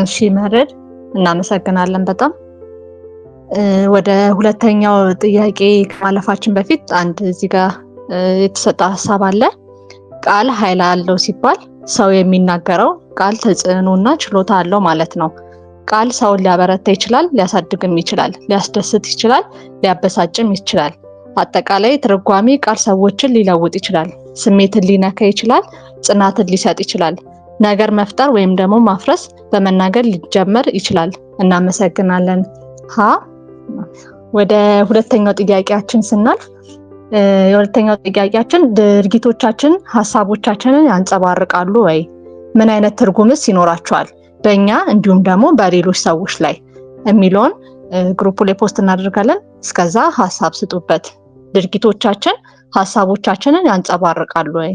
እሺ መረድ እናመሰግናለን በጣም። ወደ ሁለተኛው ጥያቄ ከማለፋችን በፊት አንድ እዚህ ጋር የተሰጠ ሀሳብ አለ። ቃል ኃይል አለው ሲባል ሰው የሚናገረው ቃል ተጽዕኖና ችሎታ አለው ማለት ነው። ቃል ሰውን ሊያበረታ ይችላል፣ ሊያሳድግም ይችላል፣ ሊያስደስት ይችላል፣ ሊያበሳጭም ይችላል። አጠቃላይ ትርጓሜ ቃል ሰዎችን ሊለውጥ ይችላል፣ ስሜትን ሊነካ ይችላል፣ ጽናትን ሊሰጥ ይችላል። ነገር መፍጠር ወይም ደግሞ ማፍረስ በመናገር ሊጀመር ይችላል። እናመሰግናለን። ወደ ሁለተኛው ጥያቄያችን ስናልፍ የሁለተኛው ጥያቄያችን ድርጊቶቻችን ሀሳቦቻችንን ያንጸባርቃሉ ወይ? ምን አይነት ትርጉምስ ይኖራቸዋል በእኛ እንዲሁም ደግሞ በሌሎች ሰዎች ላይ የሚለውን ግሩፕ ላይ ፖስት እናደርጋለን። እስከዛ ሀሳብ ስጡበት። ድርጊቶቻችን ሀሳቦቻችንን ያንጸባርቃሉ ወይ?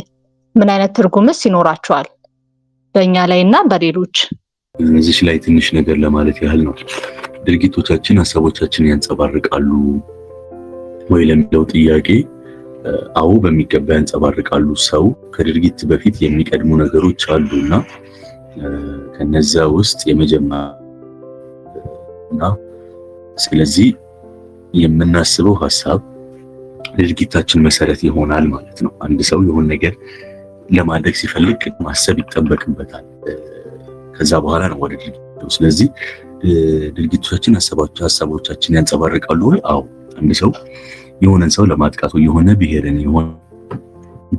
ምን አይነት ትርጉምስ ይኖራቸዋል በእኛ ላይ እና በሌሎች? እዚህ ላይ ትንሽ ነገር ለማለት ያህል ነው። ድርጊቶቻችን ሀሳቦቻችንን ያንጸባርቃሉ ወይ ለሚለው ጥያቄ አዎ በሚገባ ያንጸባርቃሉ። ሰው ከድርጊት በፊት የሚቀድሙ ነገሮች አሉና ከነዛ ውስጥ የመጀመሪያና ስለዚህ የምናስበው ሀሳብ ድርጊታችን መሰረት ይሆናል ማለት ነው። አንድ ሰው የሆነ ነገር ለማድረግ ሲፈልግ ማሰብ ይጠበቅበታል። ከዛ በኋላ ነው ወደ ድርጊቱ። ስለዚህ ድርጊቶቻችን ሀሳቦቻችን ያንጸባርቃሉ ወይ? አዎ። አንድ ሰው የሆነን ሰው ለማጥቃት ወይ የሆነ ብሔርን፣ የሆነ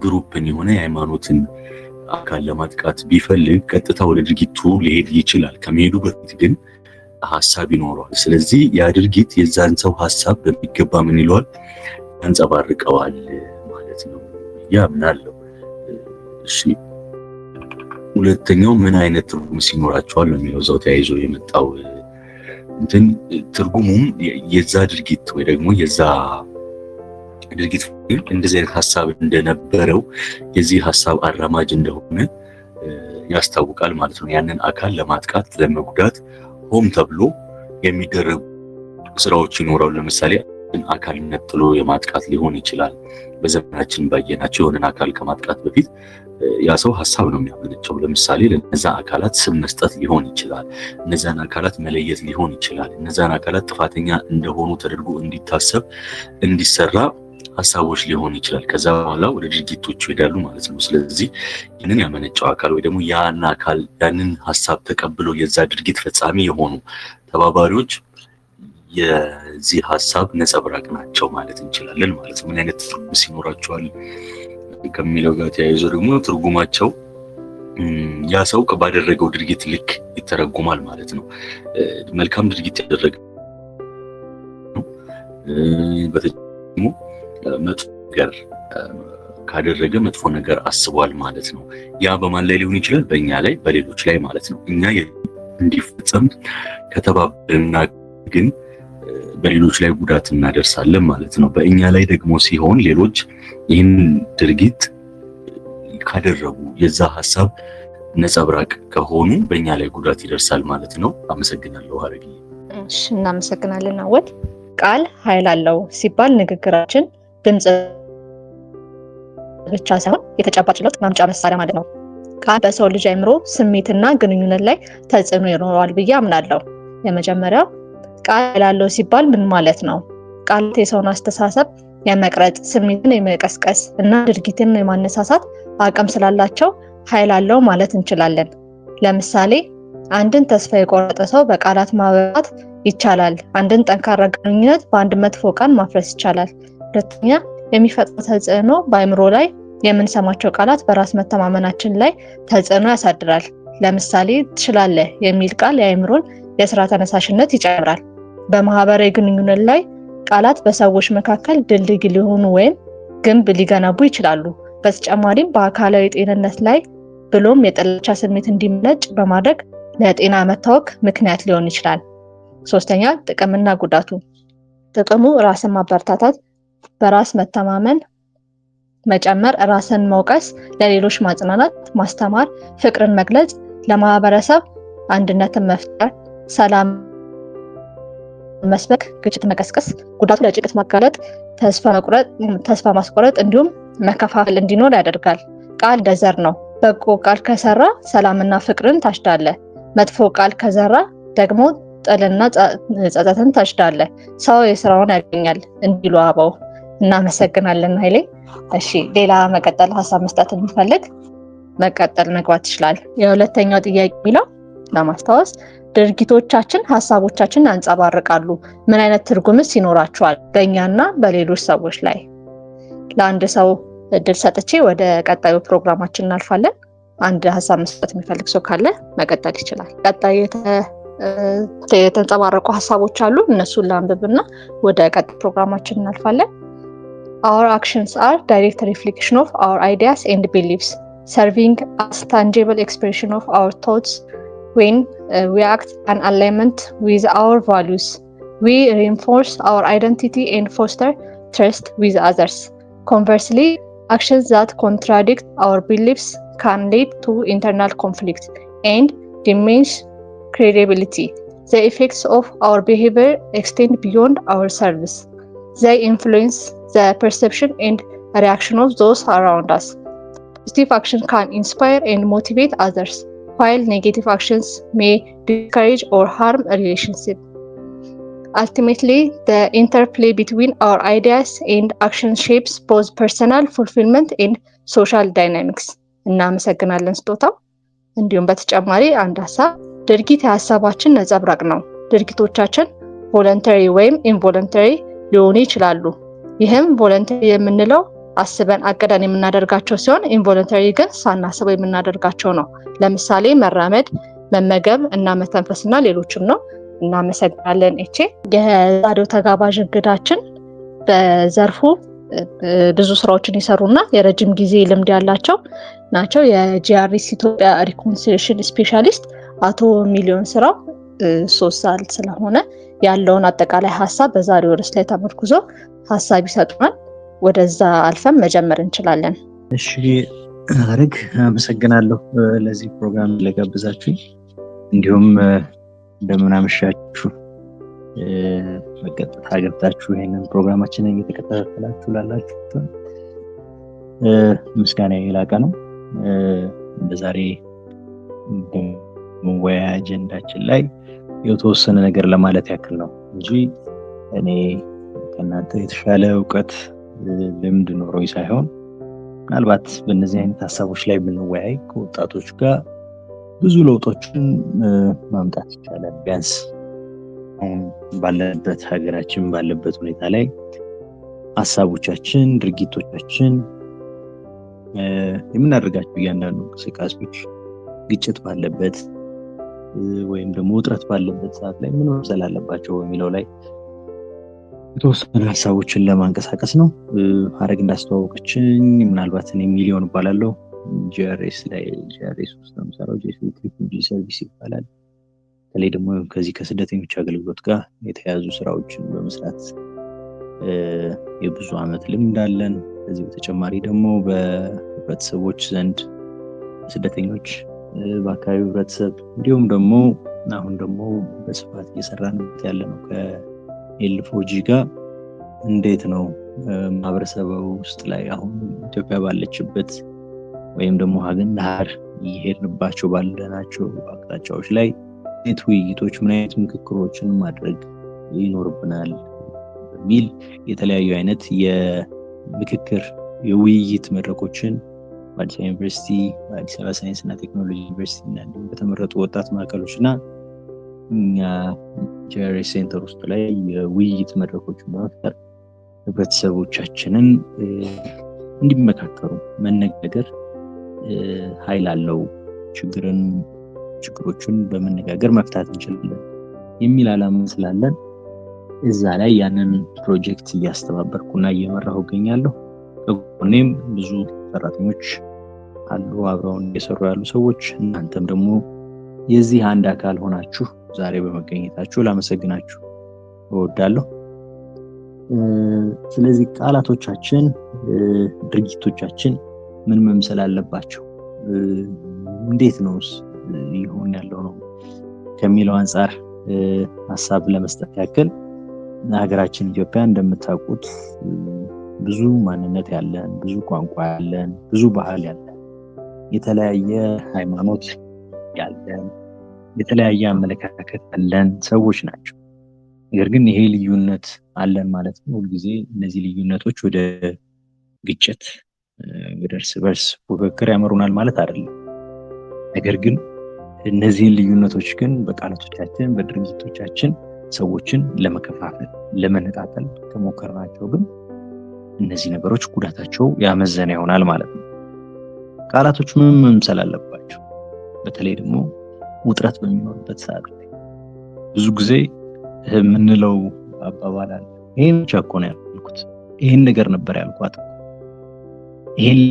ግሩፕን፣ የሆነ የሃይማኖትን አካል ለማጥቃት ቢፈልግ ቀጥታ ወደ ድርጊቱ ሊሄድ ይችላል። ከመሄዱ በፊት ግን ሀሳብ ይኖረዋል። ስለዚህ ያ ድርጊት የዛን ሰው ሀሳብ በሚገባ ምን ይለዋል? ያንጸባርቀዋል ማለት ነው። ያምናለው። እሺ ሁለተኛው ምን አይነት ትርጉም ሲኖራቸዋል ነው የሚለው እዛው ተያይዞ የመጣው እንትን ትርጉሙም የዛ ድርጊት ወይ ደግሞ የዛ ድርጊት እንደዚህ አይነት ሀሳብ እንደነበረው የዚህ ሀሳብ አራማጅ እንደሆነ ያስታውቃል ማለት ነው። ያንን አካል ለማጥቃት ለመጉዳት ሆም ተብሎ የሚደረጉ ስራዎች ይኖራሉ። ለምሳሌ አካል ነጥሎ የማጥቃት ሊሆን ይችላል። በዘመናችን ባየናቸው የሆነን አካል ከማጥቃት በፊት ያ ሰው ሀሳብ ነው የሚያመነጨው። ለምሳሌ ለነዛ አካላት ስም መስጠት ሊሆን ይችላል። እነዛን አካላት መለየት ሊሆን ይችላል። እነዛን አካላት ጥፋተኛ እንደሆኑ ተደርጎ እንዲታሰብ እንዲሰራ ሀሳቦች ሊሆን ይችላል። ከዛ በኋላ ወደ ድርጊቶቹ ይሄዳሉ ማለት ነው። ስለዚህ ይህንን ያመነጨው አካል ወይ ደግሞ ያን አካል ያንን ሀሳብ ተቀብሎ የዛ ድርጊት ፈጻሚ የሆኑ ተባባሪዎች የዚህ ሀሳብ ነጸብራቅ ናቸው ማለት እንችላለን ማለት ነው። ምን አይነት ትርጉም ሲኖራቸዋል ከሚለው ጋር ተያይዞ ደግሞ ትርጉማቸው ያ ሰው ባደረገው ድርጊት ልክ ይተረጉማል ማለት ነው። መልካም ድርጊት ያደረገ በተጨማሪ መጥፎ ነገር ካደረገ መጥፎ ነገር አስቧል ማለት ነው። ያ በማን ላይ ሊሆን ይችላል? በእኛ ላይ፣ በሌሎች ላይ ማለት ነው። እኛ እንዲፈጸም ከተባበርና ግን በሌሎች ላይ ጉዳት እናደርሳለን ማለት ነው። በእኛ ላይ ደግሞ ሲሆን ሌሎች ይህን ድርጊት ካደረጉ የዛ ሐሳብ ነጸብራቅ ከሆኑ በእኛ ላይ ጉዳት ይደርሳል ማለት ነው። አመሰግናለሁ ሐረግ። እሺ እናመሰግናለን አወድ። ቃል ኃይል አለው ሲባል ንግግራችን ድምጽ ብቻ ሳይሆን የተጨባጭ ለውጥ ማምጫ መሳሪያ ማለት ነው። ቃል በሰው ልጅ አእምሮ ስሜትና ግንኙነት ላይ ተጽዕኖ ይኖረዋል ብዬ አምናለሁ። የመጀመሪያው ቃል ኃይል አለው ሲባል ምን ማለት ነው? ቃላት የሰውን አስተሳሰብ የመቅረጽ ስሜትን የመቀስቀስ እና ድርጊትን የማነሳሳት አቅም ስላላቸው ኃይል አለው ማለት እንችላለን። ለምሳሌ አንድን ተስፋ የቆረጠ ሰው በቃላት ማበራት ይቻላል። አንድን ጠንካራ ግንኙነት በአንድ መጥፎ ቃል ማፍረስ ይቻላል። ሁለተኛ የሚፈጥረው ተጽዕኖ በአእምሮ ላይ የምንሰማቸው ቃላት በራስ መተማመናችን ላይ ተጽዕኖ ያሳድራል። ለምሳሌ ትችላለህ የሚል ቃል የአእምሮን የስራ ተነሳሽነት ይጨምራል። በማህበራዊ ግንኙነት ላይ ቃላት በሰዎች መካከል ድልድይ ሊሆኑ ወይም ግንብ ሊገነቡ ይችላሉ። በተጨማሪም በአካላዊ ጤንነት ላይ ብሎም የጥላቻ ስሜት እንዲመነጭ በማድረግ ለጤና መታወክ ምክንያት ሊሆን ይችላል። ሶስተኛ ጥቅምና ጉዳቱ። ጥቅሙ ራስን ማበረታታት፣ በራስ መተማመን መጨመር፣ ራስን መውቀስ፣ ለሌሎች ማጽናናት፣ ማስተማር፣ ፍቅርን መግለጽ፣ ለማህበረሰብ አንድነትን መፍጠር፣ ሰላም መስበክ፣ ግጭት መቀስቀስ። ጉዳቱ ለጭቅት ማጋለጥ፣ ተስፋ ማስቆረጥ እንዲሁም መከፋፈል እንዲኖር ያደርጋል። ቃል እንደ ዘር ነው። በጎ ቃል ከሰራ ሰላምና ፍቅርን ታጭዳለህ። መጥፎ ቃል ከዘራ ደግሞ ጥልና ጸጸትን ታጭዳለህ። ሰው የስራውን ያገኛል እንዲሉ አበው። እናመሰግናለን ኃይሌ። እሺ ሌላ መቀጠል ሀሳብ መስጠት የሚፈልግ መቀጠል መግባት ይችላል። የሁለተኛው ጥያቄ የሚለው ለማስታወስ ድርጊቶቻችን ሀሳቦቻችንን ያንጸባርቃሉ። ምን አይነት ትርጉምስ ይኖራቸዋል በእኛና በሌሎች ሰዎች ላይ? ለአንድ ሰው እድል ሰጥቼ ወደ ቀጣዩ ፕሮግራማችን እናልፋለን። አንድ ሀሳብ መስጠት የሚፈልግ ሰው ካለ መቀጠል ይችላል። ቀጣይ የተንጸባረቁ ሀሳቦች አሉ። እነሱን ላንብብና ወደ ቀጣይ ፕሮግራማችን እናልፋለን። Our actions are direct reflection of our ideas and beliefs, serving as tangible expression of our thoughts. When we act in alignment with our values, we reinforce our identity and foster trust with others. Conversely, actions that contradict our beliefs can lead to internal conflict and diminish credibility. The effects of our behavior extend beyond ourselves. They influence the perception and reaction of those around us. Positive action can inspire and motivate others, while negative actions may discourage or harm a relationship. Ultimately, the interplay between our ideas and action shapes both personal fulfillment and social dynamics. እናመሰግናለን ስጦታው። እንዲሁም በተጨማሪ አንድ ሀሳብ ድርጊት የሀሳባችን ነጸብራቅ ነው። ድርጊቶቻችን ቮለንተሪ ወይም ኢንቮለንተሪ ሊሆኑ ይችላሉ። ይህም ቮለንተሪ የምንለው አስበን አቅደን የምናደርጋቸው ሲሆን ኢንቮለንተሪ ግን ሳናስበው የምናደርጋቸው ነው። ለምሳሌ መራመድ፣ መመገብ እና መተንፈስና ሌሎችም ነው። እናመሰግናለን ኤቼ። የዛሬው ተጋባዥ እንግዳችን በዘርፉ ብዙ ስራዎችን የሰሩና የረጅም ጊዜ ልምድ ያላቸው ናቸው። የጂአርኤስ ኢትዮጵያ ሪኮንሲሊየሽን ስፔሻሊስት አቶ ሚሊዮን ስራው 3 ሰዓት ስለሆነ ያለውን አጠቃላይ ሀሳብ በዛሬው ርዕስ ላይ ተመርኩዞ ሀሳብ ይሰጡናል። ወደዛ አልፈን መጀመር እንችላለን። እሺ ሐረግ አመሰግናለሁ ለዚህ ፕሮግራም ለጋብዛችሁ። እንዲሁም እንደምን አመሻችሁ። በቀጥታ ገብታችሁ ይሄንን ፕሮግራማችንን እየተከታተላችሁ ላላችሁ ምስጋና የላቀ ነው። በዛሬ መወያያ አጀንዳችን ላይ የተወሰነ ነገር ለማለት ያክል ነው እንጂ እኔ ከእናንተ የተሻለ እውቀት ልምድ ኖሮኝ ሳይሆን ምናልባት በእነዚህ አይነት ሀሳቦች ላይ ብንወያይ ከወጣቶች ጋር ብዙ ለውጦችን ማምጣት ይቻላል። ቢያንስ ባለበት ሀገራችን ባለበት ሁኔታ ላይ ሀሳቦቻችን፣ ድርጊቶቻችን፣ የምናደርጋቸው እያንዳንዱ እንቅስቃሴዎች ግጭት ባለበት ወይም ደግሞ ውጥረት ባለበት ሰዓት ላይ ምን መምሰል አለባቸው የሚለው ላይ የተወሰኑ ሀሳቦችን ለማንቀሳቀስ ነው። ሐረግ እንዳስተዋወቀችኝ ምናልባት እኔ ሚሊዮን እባላለሁ። ጂአርኤስ ውስጥ ነው የምሰራው። ጄሱት ሪፊውጂ ሰርቪስ ይባላል። በተለይ ደግሞ ከዚህ ከስደተኞች አገልግሎት ጋር የተያያዙ ስራዎችን በመስራት የብዙ ዓመት ልምድ አለን። ከዚህ በተጨማሪ ደግሞ በህብረተሰቦች ዘንድ ስደተኞች በአካባቢው ህብረተሰብ እንዲሁም ደግሞ አሁን ደግሞ በስፋት እየሰራንበት ያለ ነው ከኤል4ጂ ጋር እንዴት ነው ማህበረሰቡ ውስጥ ላይ አሁን ኢትዮጵያ ባለችበት ወይም ደግሞ ሀገር እየሄድንባቸው ባለናቸው አቅጣጫዎች ላይ የት ውይይቶች ምን አይነት ምክክሮችን ማድረግ ይኖርብናል በሚል የተለያዩ አይነት የምክክር የውይይት መድረኮችን በአዲስ አበባ ዩኒቨርሲቲ፣ በአዲስ አበባ ሳይንስ እና ቴክኖሎጂ ዩኒቨርሲቲ እና እንዲሁም በተመረጡ ወጣት ማዕከሎች እና እኛ ጀነሬሽን ሴንተር ውስጥ ላይ የውይይት መድረኮችን በመፍጠር ህብረተሰቦቻችንን እንዲመካከሩ መነጋገር ኃይል አለው፣ ችግሮችን በመነጋገር መፍታት እንችላለን የሚል ዓላማ ስላለን እዛ ላይ ያንን ፕሮጀክት እያስተባበርኩና እየመራሁ እገኛለሁ። ከጎኔም ብዙ ሰራተኞች አሉ፣ አብረውን እየሰሩ ያሉ ሰዎች። እናንተም ደግሞ የዚህ አንድ አካል ሆናችሁ ዛሬ በመገኘታችሁ ላመሰግናችሁ እወዳለሁ። ስለዚህ ቃላቶቻችን፣ ድርጊቶቻችን ምን መምሰል አለባቸው? እንዴት ነውስ ይሆን ያለው ነው ከሚለው አንፃር ሐሳብ ለመስጠት ያክል ሀገራችን ኢትዮጵያ እንደምታውቁት ብዙ ማንነት ያለን፣ ብዙ ቋንቋ ያለን፣ ብዙ ባህል ያለን፣ የተለያየ ሃይማኖት ያለን፣ የተለያየ አመለካከት ያለን ሰዎች ናቸው። ነገር ግን ይሄ ልዩነት አለን ማለት ነው ሁልጊዜ እነዚህ ልዩነቶች ወደ ግጭት፣ ወደ እርስ በርስ ፉክክር ያመሩናል ማለት አይደለም። ነገር ግን እነዚህን ልዩነቶች ግን በቃላቶቻችን፣ በድርጊቶቻችን ሰዎችን ለመከፋፈል፣ ለመነጣጠል ከሞከርናቸው ግን እነዚህ ነገሮች ጉዳታቸው ያመዘነ ይሆናል ማለት ነው። ቃላቶች ምን መምሰል አለባቸው? በተለይ ደግሞ ውጥረት በሚኖርበት ሰዓት ላይ ብዙ ጊዜ የምንለው አባባል አለ። ይሄን ብቻ እኮ ነው ያልኩት፣ ይሄን ነገር ነበር ያልኳት፣ ይሄን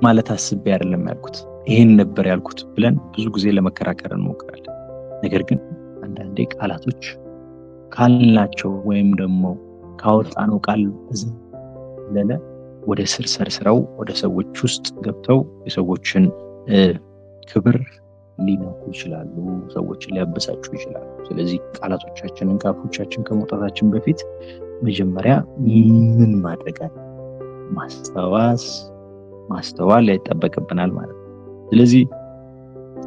ማለት አስቤ አይደለም ያልኩት፣ ይሄን ነበር ያልኩት ብለን ብዙ ጊዜ ለመከራከር እንሞክራለን። ነገር ግን አንዳንዴ ቃላቶች ካልናቸው ወይም ደግሞ ካወጣነው ቃል ዘለለ ወደ ስር ሰርሰረው ወደ ሰዎች ውስጥ ገብተው የሰዎችን ክብር ሊነኩ ይችላሉ፣ ሰዎችን ሊያበሳጩ ይችላሉ። ስለዚህ ቃላቶቻችንን ከአፎቻችን ከመውጣታችን በፊት መጀመሪያ ምን ማድረግ አለ? ማስተዋል ይጠበቅብናል ማለት ነው። ስለዚህ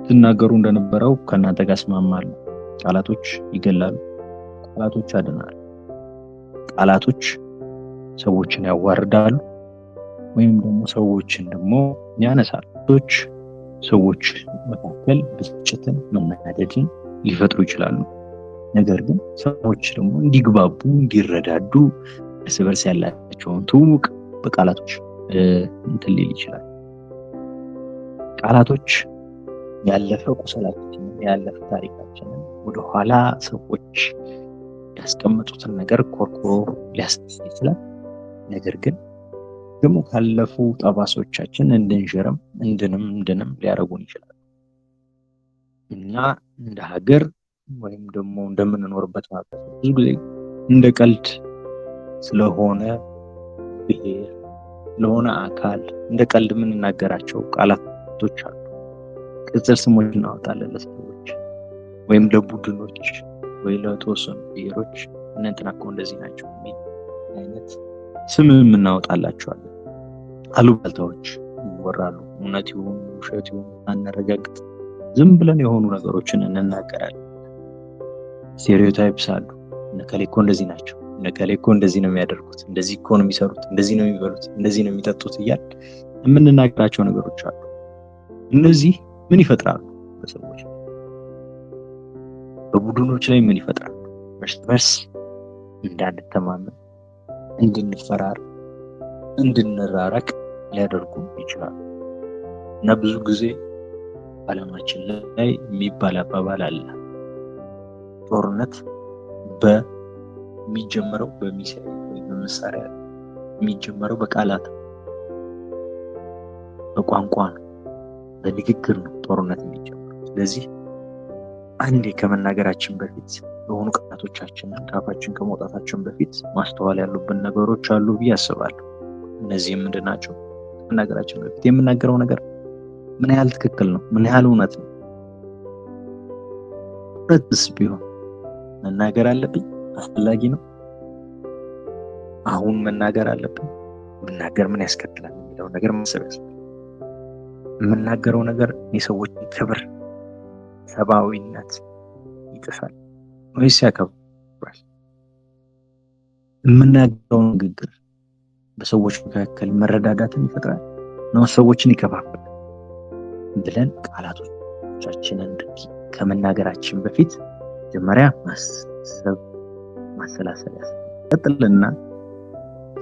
ትናገሩ እንደነበረው ከእናንተ ጋር እስማማለሁ። ቃላቶች ይገላሉ፣ ቃላቶች ያድናሉ፣ ቃላቶች ሰዎችን ያዋርዳሉ ወይም ደግሞ ሰዎችን ደግሞ ያነሳሉ። ሰዎች መካከል ብስጭትን፣ መናደድን ሊፈጥሩ ይችላሉ። ነገር ግን ሰዎች ደግሞ እንዲግባቡ፣ እንዲረዳዱ እርስ በርስ ያላቸውን ትውውቅ በቃላቶች እንትን ሊል ይችላል። ቃላቶች ያለፈ ቁስላችንን፣ ያለፈ ታሪካችንን ወደኋላ ሰዎች ያስቀመጡትን ነገር ኮርኩሮ ሊያስነሳ ይችላል። ነገር ግን ደግሞ ካለፉ ጠባሶቻችን እንድንሽርም እንድንም ሊያደርጉን ይችላል እና እንደ ሀገር ወይም ደግሞ እንደምንኖርበት ማህበረሰብ ብዙ ጊዜ እንደ ቀልድ ስለሆነ ብሔር ስለሆነ አካል እንደ ቀልድ የምንናገራቸው ቃላቶች አሉ። ቅጽል ስሞች እናወጣለን ለሰዎች ወይም ለቡድኖች ወይ ለተወሰኑ ብሔሮች እንትና እኮ እንደዚህ ናቸው የሚል አይነት ስም የምናወጣላቸዋለን። አሉባልታዎች ይወራሉ። እውነት ይሁን ውሸት ይሁን አናረጋግጥ፣ ዝም ብለን የሆኑ ነገሮችን እንናገራለን። ስቴሪዮታይፕስ አሉ። እነከሌ እኮ እንደዚህ ናቸው፣ እነከሌ እኮ እንደዚህ ነው የሚያደርጉት፣ እንደዚህ እኮ ነው የሚሰሩት፣ እንደዚህ ነው የሚበሉት፣ እንደዚህ ነው የሚጠጡት እያል የምንናገራቸው ነገሮች አሉ። እነዚህ ምን ይፈጥራሉ? በሰዎች በቡድኖች ላይ ምን ይፈጥራሉ? እርስ በርስ እንዳንተማመን፣ እንድንፈራር፣ እንድንራራቅ ሊያደርጉ ይችላሉ እና ብዙ ጊዜ ዓለማችን ላይ የሚባል አባባል አለ። ጦርነት በሚጀምረው በሚሳኤል ወይ በመሳሪያ የሚጀምረው በቃላት ነው፣ በቋንቋ ነው፣ በንግግር ነው ጦርነት የሚጀምረው። ስለዚህ አንዴ ከመናገራችን በፊት የሆኑ ቃላቶቻችንን ከአፋችን ከመውጣታችን በፊት ማስተዋል ያሉብን ነገሮች አሉ ብዬ አስባለሁ። እነዚህ ምንድን ናቸው? ከመናገራችን በፊት የምናገረው ነገር ምን ያህል ትክክል ነው? ምን ያህል እውነት ነው? እውነትስ ቢሆን መናገር አለብኝ? አስፈላጊ ነው? አሁን መናገር አለብኝ? ብናገር ምን ያስከትላል የሚለው ነገር ማሰብ ያስፈልጋል። የምናገረው ነገር የሰዎችን ክብር፣ ሰብአዊነት ይጥሳል ወይስ ያከብራል? የምናገረው ንግግር በሰዎች መካከል መረዳዳትን ይፈጥራል ነው ሰዎችን ይከፋፍላል ብለን ቃላቶቻችንን ከመናገራችን በፊት መጀመሪያ ማሰብ ማሰላሰል ያስፈልጋልና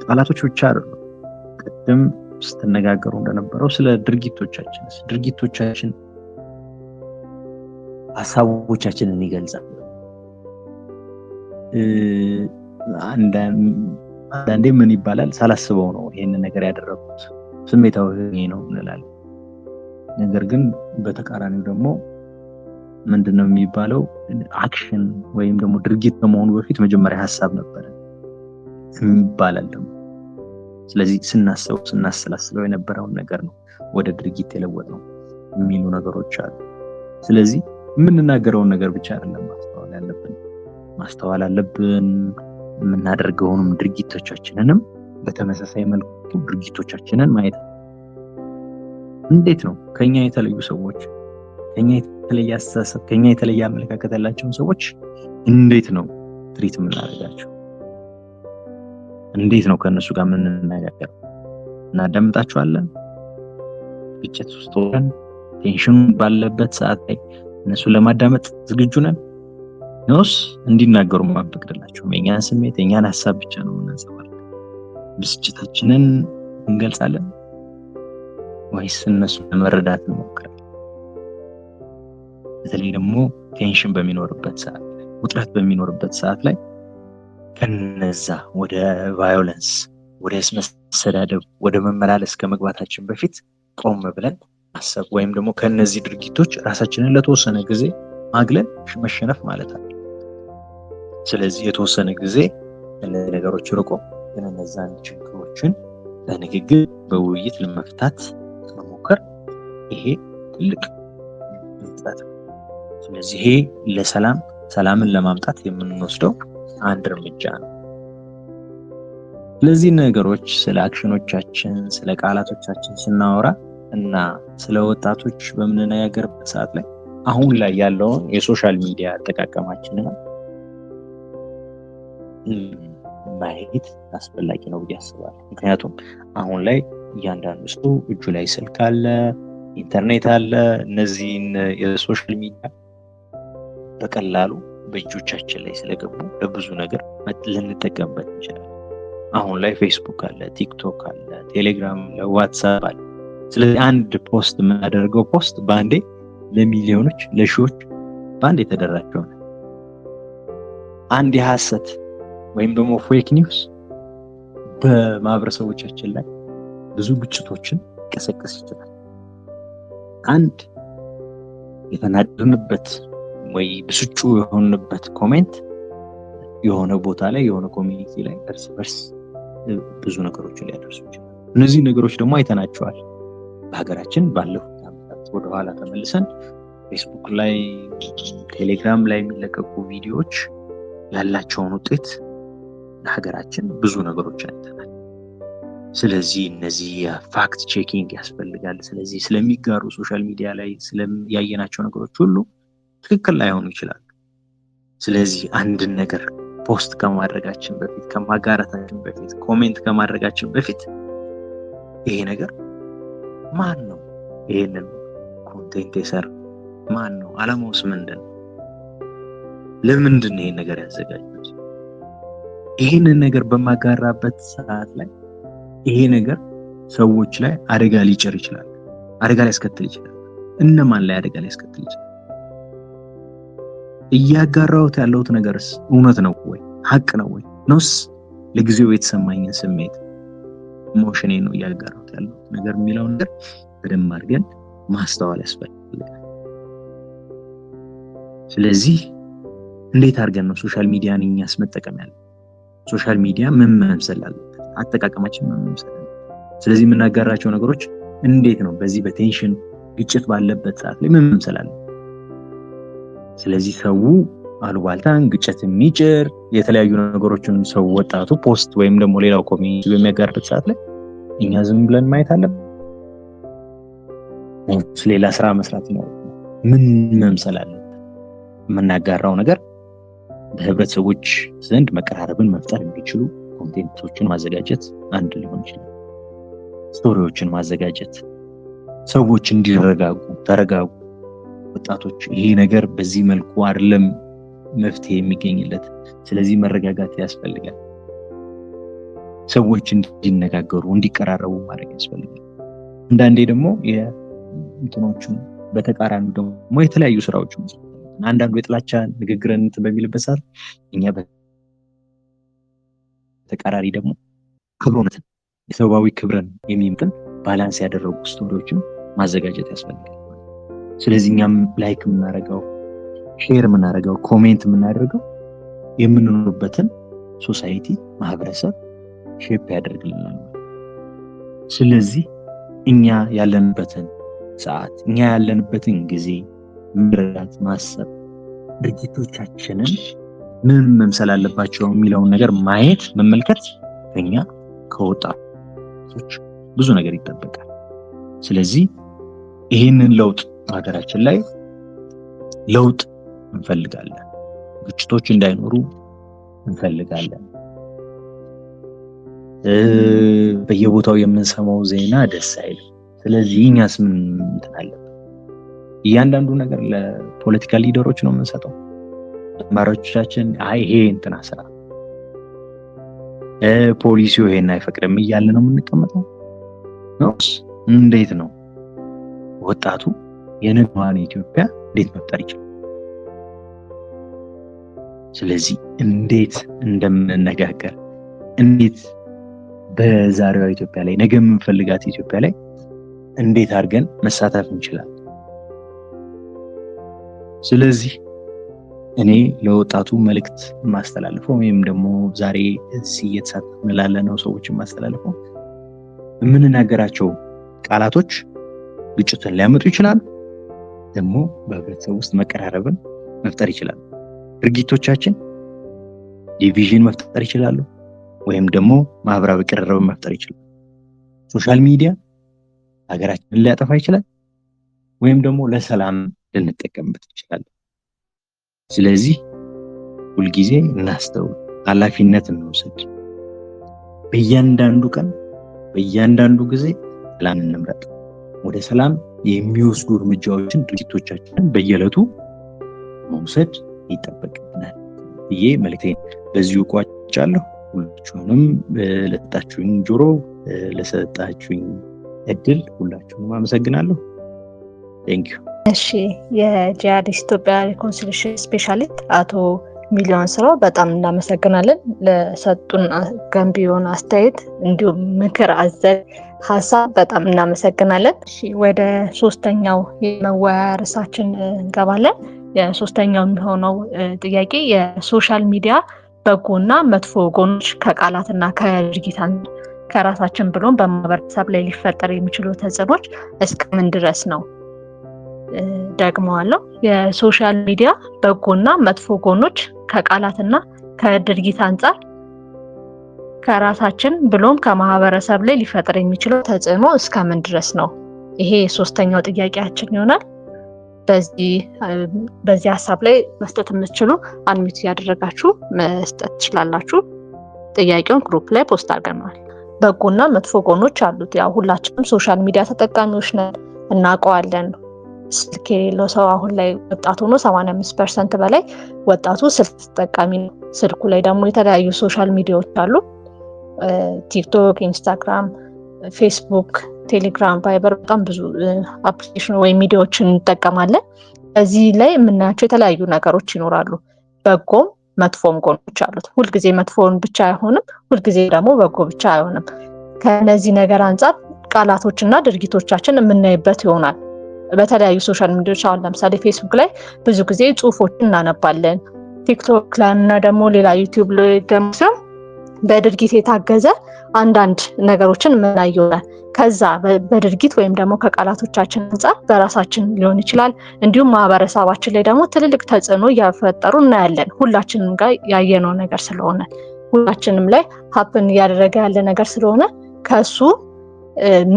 ቃላቶች ብቻ አይደሉም። ቅድም ስትነጋገሩ እንደነበረው ስለ ድርጊቶቻችን ሀሳቦቻችንን ይገልጻል። አንዳንዴ ምን ይባላል? ሳላስበው ነው ይሄንን ነገር ያደረኩት፣ ስሜታዊ ነው እንላለን። ነገር ግን በተቃራኒው ደግሞ ምንድነው የሚባለው? አክሽን ወይም ደግሞ ድርጊት ከመሆኑ በፊት መጀመሪያ ሀሳብ ነበር ይባላል ደግሞ። ስለዚህ ስናሰላስለው የነበረውን ነገር ነው ወደ ድርጊት የለወጠው የሚሉ ነገሮች አሉ። ስለዚህ የምንናገረውን ነገር ብቻ አይደለም ማስተዋል አለብን። የምናደርገውንም ድርጊቶቻችንንም በተመሳሳይ መልኩ ድርጊቶቻችንን ማየት። እንዴት ነው ከኛ የተለዩ ሰዎች፣ ከኛ የተለየ አስተሳሰብ፣ ከኛ የተለየ አመለካከት ያላቸውን ሰዎች እንዴት ነው ትሪት የምናደርጋቸው? እንዴት ነው ከነሱ ጋር የምንነጋገረው? እናዳምጣቸዋለን? ግጭት ውስጥ ሆነን ቴንሽን ባለበት ሰዓት ላይ እነሱን ለማዳመጥ ዝግጁ ነን ነውስ እንዲናገሩ ማንፈቅድላቸው? የኛን ስሜት የኛን ሀሳብ ብቻ ነው የምናንጸባርቀው? ብስጭታችንን እንገልጻለን ወይስ እነሱን ለመረዳት እንሞክራለን? በተለይ ደግሞ ቴንሽን በሚኖርበት ሰዓት ላይ፣ ውጥረት በሚኖርበት ሰዓት ላይ ከነዛ ወደ ቫዮለንስ፣ ወደ መሰዳደብ፣ ወደ መመላለስ ከመግባታችን በፊት ቆም ብለን ማሰብ ወይም ደግሞ ከነዚህ ድርጊቶች ራሳችንን ለተወሰነ ጊዜ ማግለል መሸነፍ ማለት ነው። ስለዚህ የተወሰነ ጊዜ እነዚህ ነገሮች ርቆ ግን እነዛን ችግሮችን በንግግር በውይይት ለመፍታት መሞከር፣ ይሄ ትልቅ ጥረት ነው። ስለዚህ ይሄ ሰላምን ለማምጣት የምንወስደው አንድ እርምጃ ነው። ስለዚህ ነገሮች ስለ አክሽኖቻችን፣ ስለ ቃላቶቻችን ስናወራ እና ስለ ወጣቶች በምንነጋገርበት ሰዓት ላይ አሁን ላይ ያለውን የሶሻል ሚዲያ አጠቃቀማችንን ማየት አስፈላጊ ነው ብዬ አስባለሁ። ምክንያቱም አሁን ላይ እያንዳንዱ ሰው እጁ ላይ ስልክ አለ፣ ኢንተርኔት አለ። እነዚህን የሶሻል ሚዲያ በቀላሉ በእጆቻችን ላይ ስለገቡ ለብዙ ነገር ልንጠቀምበት እንችላለን። አሁን ላይ ፌስቡክ አለ፣ ቲክቶክ አለ፣ ቴሌግራም አለ፣ ዋትስአፕ አለ። ስለዚህ አንድ ፖስት የምናደርገው ፖስት በአንዴ ለሚሊዮኖች ለሺዎች በአንድ የተደራጀ ሆነ። አንድ የሐሰት ወይም ደግሞ ፌክ ኒውስ በማህበረሰቦቻችን ላይ ብዙ ግጭቶችን ሊቀሰቅስ ይችላል። አንድ የተናደድንበት ወይ ብስጩ የሆንበት ኮሜንት የሆነ ቦታ ላይ የሆነ ኮሚኒቲ ላይ እርስ በርስ ብዙ ነገሮችን ሊያደርሱ ይችላል። እነዚህ ነገሮች ደግሞ አይተናቸዋል በሀገራችን ባለፉት ዓመታት። ወደኋላ ተመልሰን ፌስቡክ ላይ ቴሌግራም ላይ የሚለቀቁ ቪዲዮዎች ያላቸውን ውጤት ለሀገራችን ብዙ ነገሮች አይተናል። ስለዚህ እነዚህ ፋክት ቼኪንግ ያስፈልጋል። ስለዚህ ስለሚጋሩ ሶሻል ሚዲያ ላይ ያየናቸው ነገሮች ሁሉ ትክክል ላይሆኑ ይችላሉ። ስለዚህ አንድን ነገር ፖስት ከማድረጋችን በፊት፣ ከማጋራታችን በፊት፣ ኮሜንት ከማድረጋችን በፊት ይሄ ነገር ማን ነው? ይሄንን ኮንቴንት የሰራ ማን ነው? ዓላማውስ ምንድን ነው? ለምንድን ነው ይሄን ነገር ያዘጋጁት? ይሄንን ነገር በማጋራበት ሰዓት ላይ ይሄ ነገር ሰዎች ላይ አደጋ ሊጭር ይችላል፣ አደጋ ሊያስከትል ይችላል። እነማን ላይ አደጋ ሊያስከትል ይችላል? እያጋራሁት ያለሁት ነገርስ እውነት ነው ወይ? ሀቅ ነው ወይ? ነውስ ለጊዜው የተሰማኝን ስሜት ኢሞሽኔ ነው እያጋራሁት ያለሁት ነገር የሚለው ነገር በደንብ አድርገን ማስተዋል ያስፈልጋል። ስለዚህ እንዴት አድርገን ነው ሶሻል ሚዲያን እኛስ መጠቀም ያለ? ሶሻል ሚዲያ ምን መምሰል አለበት? አጠቃቀማችን ምን መምሰል አለበት? ስለዚህ የምናጋራቸው ነገሮች እንዴት ነው በዚህ በቴንሽን ግጭት ባለበት ሰዓት ላይ ምን መምሰል አለበት? ስለዚህ ሰው አሉባልታን ግጭት የሚጭር የተለያዩ ነገሮችን ሰው ወጣቱ ፖስት ወይም ደግሞ ሌላው ኮሚኒቲ በሚያጋርበት ሰዓት ላይ እኛ ዝም ብለን ማየት አለብን? ሌላ ስራ መስራት ነው። ምን መምሰል አለበት? የምናጋራው ነገር በህብረተሰቦች ዘንድ መቀራረብን መፍጠር የሚችሉ ኮንቴንቶችን ማዘጋጀት አንድ ሊሆን ይችላል። ስቶሪዎችን ማዘጋጀት፣ ሰዎች እንዲረጋጉ ተረጋጉ፣ ወጣቶች ይሄ ነገር በዚህ መልኩ አይደለም መፍትሄ የሚገኝለት፣ ስለዚህ መረጋጋት ያስፈልጋል። ሰዎች እንዲነጋገሩ እንዲቀራረቡ ማድረግ ያስፈልጋል። አንዳንዴ ደግሞ የእንትኖቹን በተቃራኒ ደግሞ የተለያዩ ስራዎችን አንዳንዱ የጥላቻ ንግግርን በሚልበት ሰዓት እኛ በተቃራኒ ደግሞ ክብሮነትን የሰብአዊ ክብርን የሚምጥን ባላንስ ያደረጉ ስቶሪዎችን ማዘጋጀት ያስፈልጋል። ስለዚህ እኛም ላይክ የምናደርገው ሼር የምናደርገው ኮሜንት የምናደርገው የምንኖርበትን ሶሳይቲ ማህበረሰብ ሼፕ ያደርግልናል። ስለዚህ እኛ ያለንበትን ሰዓት እኛ ያለንበትን ጊዜ መረዳት ማሰብ ድርጊቶቻችንን ምን መምሰል አለባቸው የሚለውን ነገር ማየት መመልከት ከኛ ከወጣቶች ብዙ ነገር ይጠበቃል። ስለዚህ ይህንን ለውጥ ሀገራችን ላይ ለውጥ እንፈልጋለን። ግጭቶች እንዳይኖሩ እንፈልጋለን። በየቦታው የምንሰማው ዜና ደስ አይልም። ስለዚህ እኛስ ምን እንትን አለብን? እያንዳንዱ ነገር ለፖለቲካ ሊደሮች ነው የምንሰጠው። ተማሪዎቻችን ይሄ እንትና ስራ ፖሊሲው ይሄን አይፈቅድም እያለ ነው የምንቀመጠው ነውስ? እንዴት ነው ወጣቱ የነገዋን ኢትዮጵያ እንዴት መፍጠር ይችላል? ስለዚህ እንዴት እንደምንነጋገር እንዴት በዛሬዋ ኢትዮጵያ ላይ ነገ የምንፈልጋት ኢትዮጵያ ላይ እንዴት አድርገን መሳተፍ እንችላለን? ስለዚህ እኔ ለወጣቱ መልእክት ማስተላልፈው ወይም ደግሞ ዛሬ እዚህ እየተሳተፍን ላለነው ሰዎች ማስተላልፈው የምንናገራቸው ቃላቶች ግጭትን ሊያመጡ ይችላሉ፣ ደግሞ በህብረተሰብ ውስጥ መቀራረብን መፍጠር ይችላሉ። ድርጊቶቻችን ዲቪዥን መፍጠር ይችላሉ፣ ወይም ደግሞ ማህበራዊ ቅርርብን መፍጠር ይችላሉ። ሶሻል ሚዲያ ሀገራችንን ሊያጠፋ ይችላል፣ ወይም ደግሞ ለሰላም ልንጠቀምበት እንችላለን። ስለዚህ ሁልጊዜ እናስተውል፣ ኃላፊነት እንውሰድ። በእያንዳንዱ ቀን በእያንዳንዱ ጊዜ ሰላም እንምረጥ። ወደ ሰላም የሚወስዱ እርምጃዎችን ድርጊቶቻችንን በየዕለቱ መውሰድ ይጠበቅብናል ብዬ መልእክቴን በዚሁ ቋጫለሁ። ሁላችሁንም ለሰጣችሁኝ ጆሮ ለሰጣችሁኝ እድል ሁላችሁንም አመሰግናለሁ። ቴንኪዩ። እሺ፣ የጂአርኤስ ኢትዮጵያ ሪኮንሲሊዬሽን ስፔሻሊስት አቶ ሚሊዮን ስራው በጣም እናመሰግናለን ለሰጡን ገንቢ የሆነ አስተያየት እንዲሁም ምክር አዘል ሀሳብ በጣም እናመሰግናለን። እሺ፣ ወደ ሶስተኛው የመወያያ ርዕሳችን እንገባለን። የሶስተኛው የሚሆነው ጥያቄ የሶሻል ሚዲያ በጎና መጥፎ ጎኖች ከቃላትና ከድርጊት ከራሳችን ብሎም በማህበረሰብ ላይ ሊፈጠር የሚችሉ ተጽዕኖች እስከምን ድረስ ነው? ደግመዋለሁ። የሶሻል ሚዲያ በጎና መጥፎ ጎኖች ከቃላትና ከድርጊት አንጻር ከራሳችን ብሎም ከማህበረሰብ ላይ ሊፈጠር የሚችለው ተጽዕኖ እስከምን ድረስ ነው? ይሄ ሶስተኛው ጥያቄያችን ይሆናል። በዚህ ሀሳብ ላይ መስጠት የምትችሉ አንሚት ያደረጋችሁ መስጠት ትችላላችሁ። ጥያቄውን ግሩፕ ላይ ፖስት አድርገናል። በጎና መጥፎ ጎኖች አሉት። ያው ሁላችንም ሶሻል ሚዲያ ተጠቃሚዎች ነን፣ እናውቀዋለን። ስልክ የሌለው ሰው አሁን ላይ ወጣቱ ነው። 85% በላይ ወጣቱ ስልክ ተጠቃሚ ነው። ስልኩ ላይ ደግሞ የተለያዩ ሶሻል ሚዲያዎች አሉ። ቲክቶክ፣ ኢንስታግራም፣ ፌስቡክ፣ ቴሌግራም፣ ቫይበር በጣም ብዙ አፕሊኬሽን ወይም ሚዲያዎችን እንጠቀማለን። እዚህ ላይ የምናያቸው የተለያዩ ነገሮች ይኖራሉ። በጎም መጥፎም ጎኖች አሉት። ሁልጊዜ መጥፎን ብቻ አይሆንም፣ ሁልጊዜ ደግሞ በጎ ብቻ አይሆንም። ከነዚህ ነገር አንጻር ቃላቶችና ድርጊቶቻችን የምናይበት ይሆናል። በተለያዩ ሶሻል ሚዲያዎች አሁን ለምሳሌ ፌስቡክ ላይ ብዙ ጊዜ ጽሁፎችን እናነባለን። ቲክቶክ ላይ እና ደግሞ ሌላ ዩቲዩብ ላይ ደግሞ በድርጊት የታገዘ አንዳንድ ነገሮችን የምናየው ከዛ በድርጊት ወይም ደግሞ ከቃላቶቻችን አንፃር በራሳችን ሊሆን ይችላል እንዲሁም ማህበረሰባችን ላይ ደግሞ ትልልቅ ተጽዕኖ እያፈጠሩ እናያለን። ሁላችንም ጋር ያየነው ነገር ስለሆነ ሁላችንም ላይ ሀፕን እያደረገ ያለ ነገር ስለሆነ ከሱ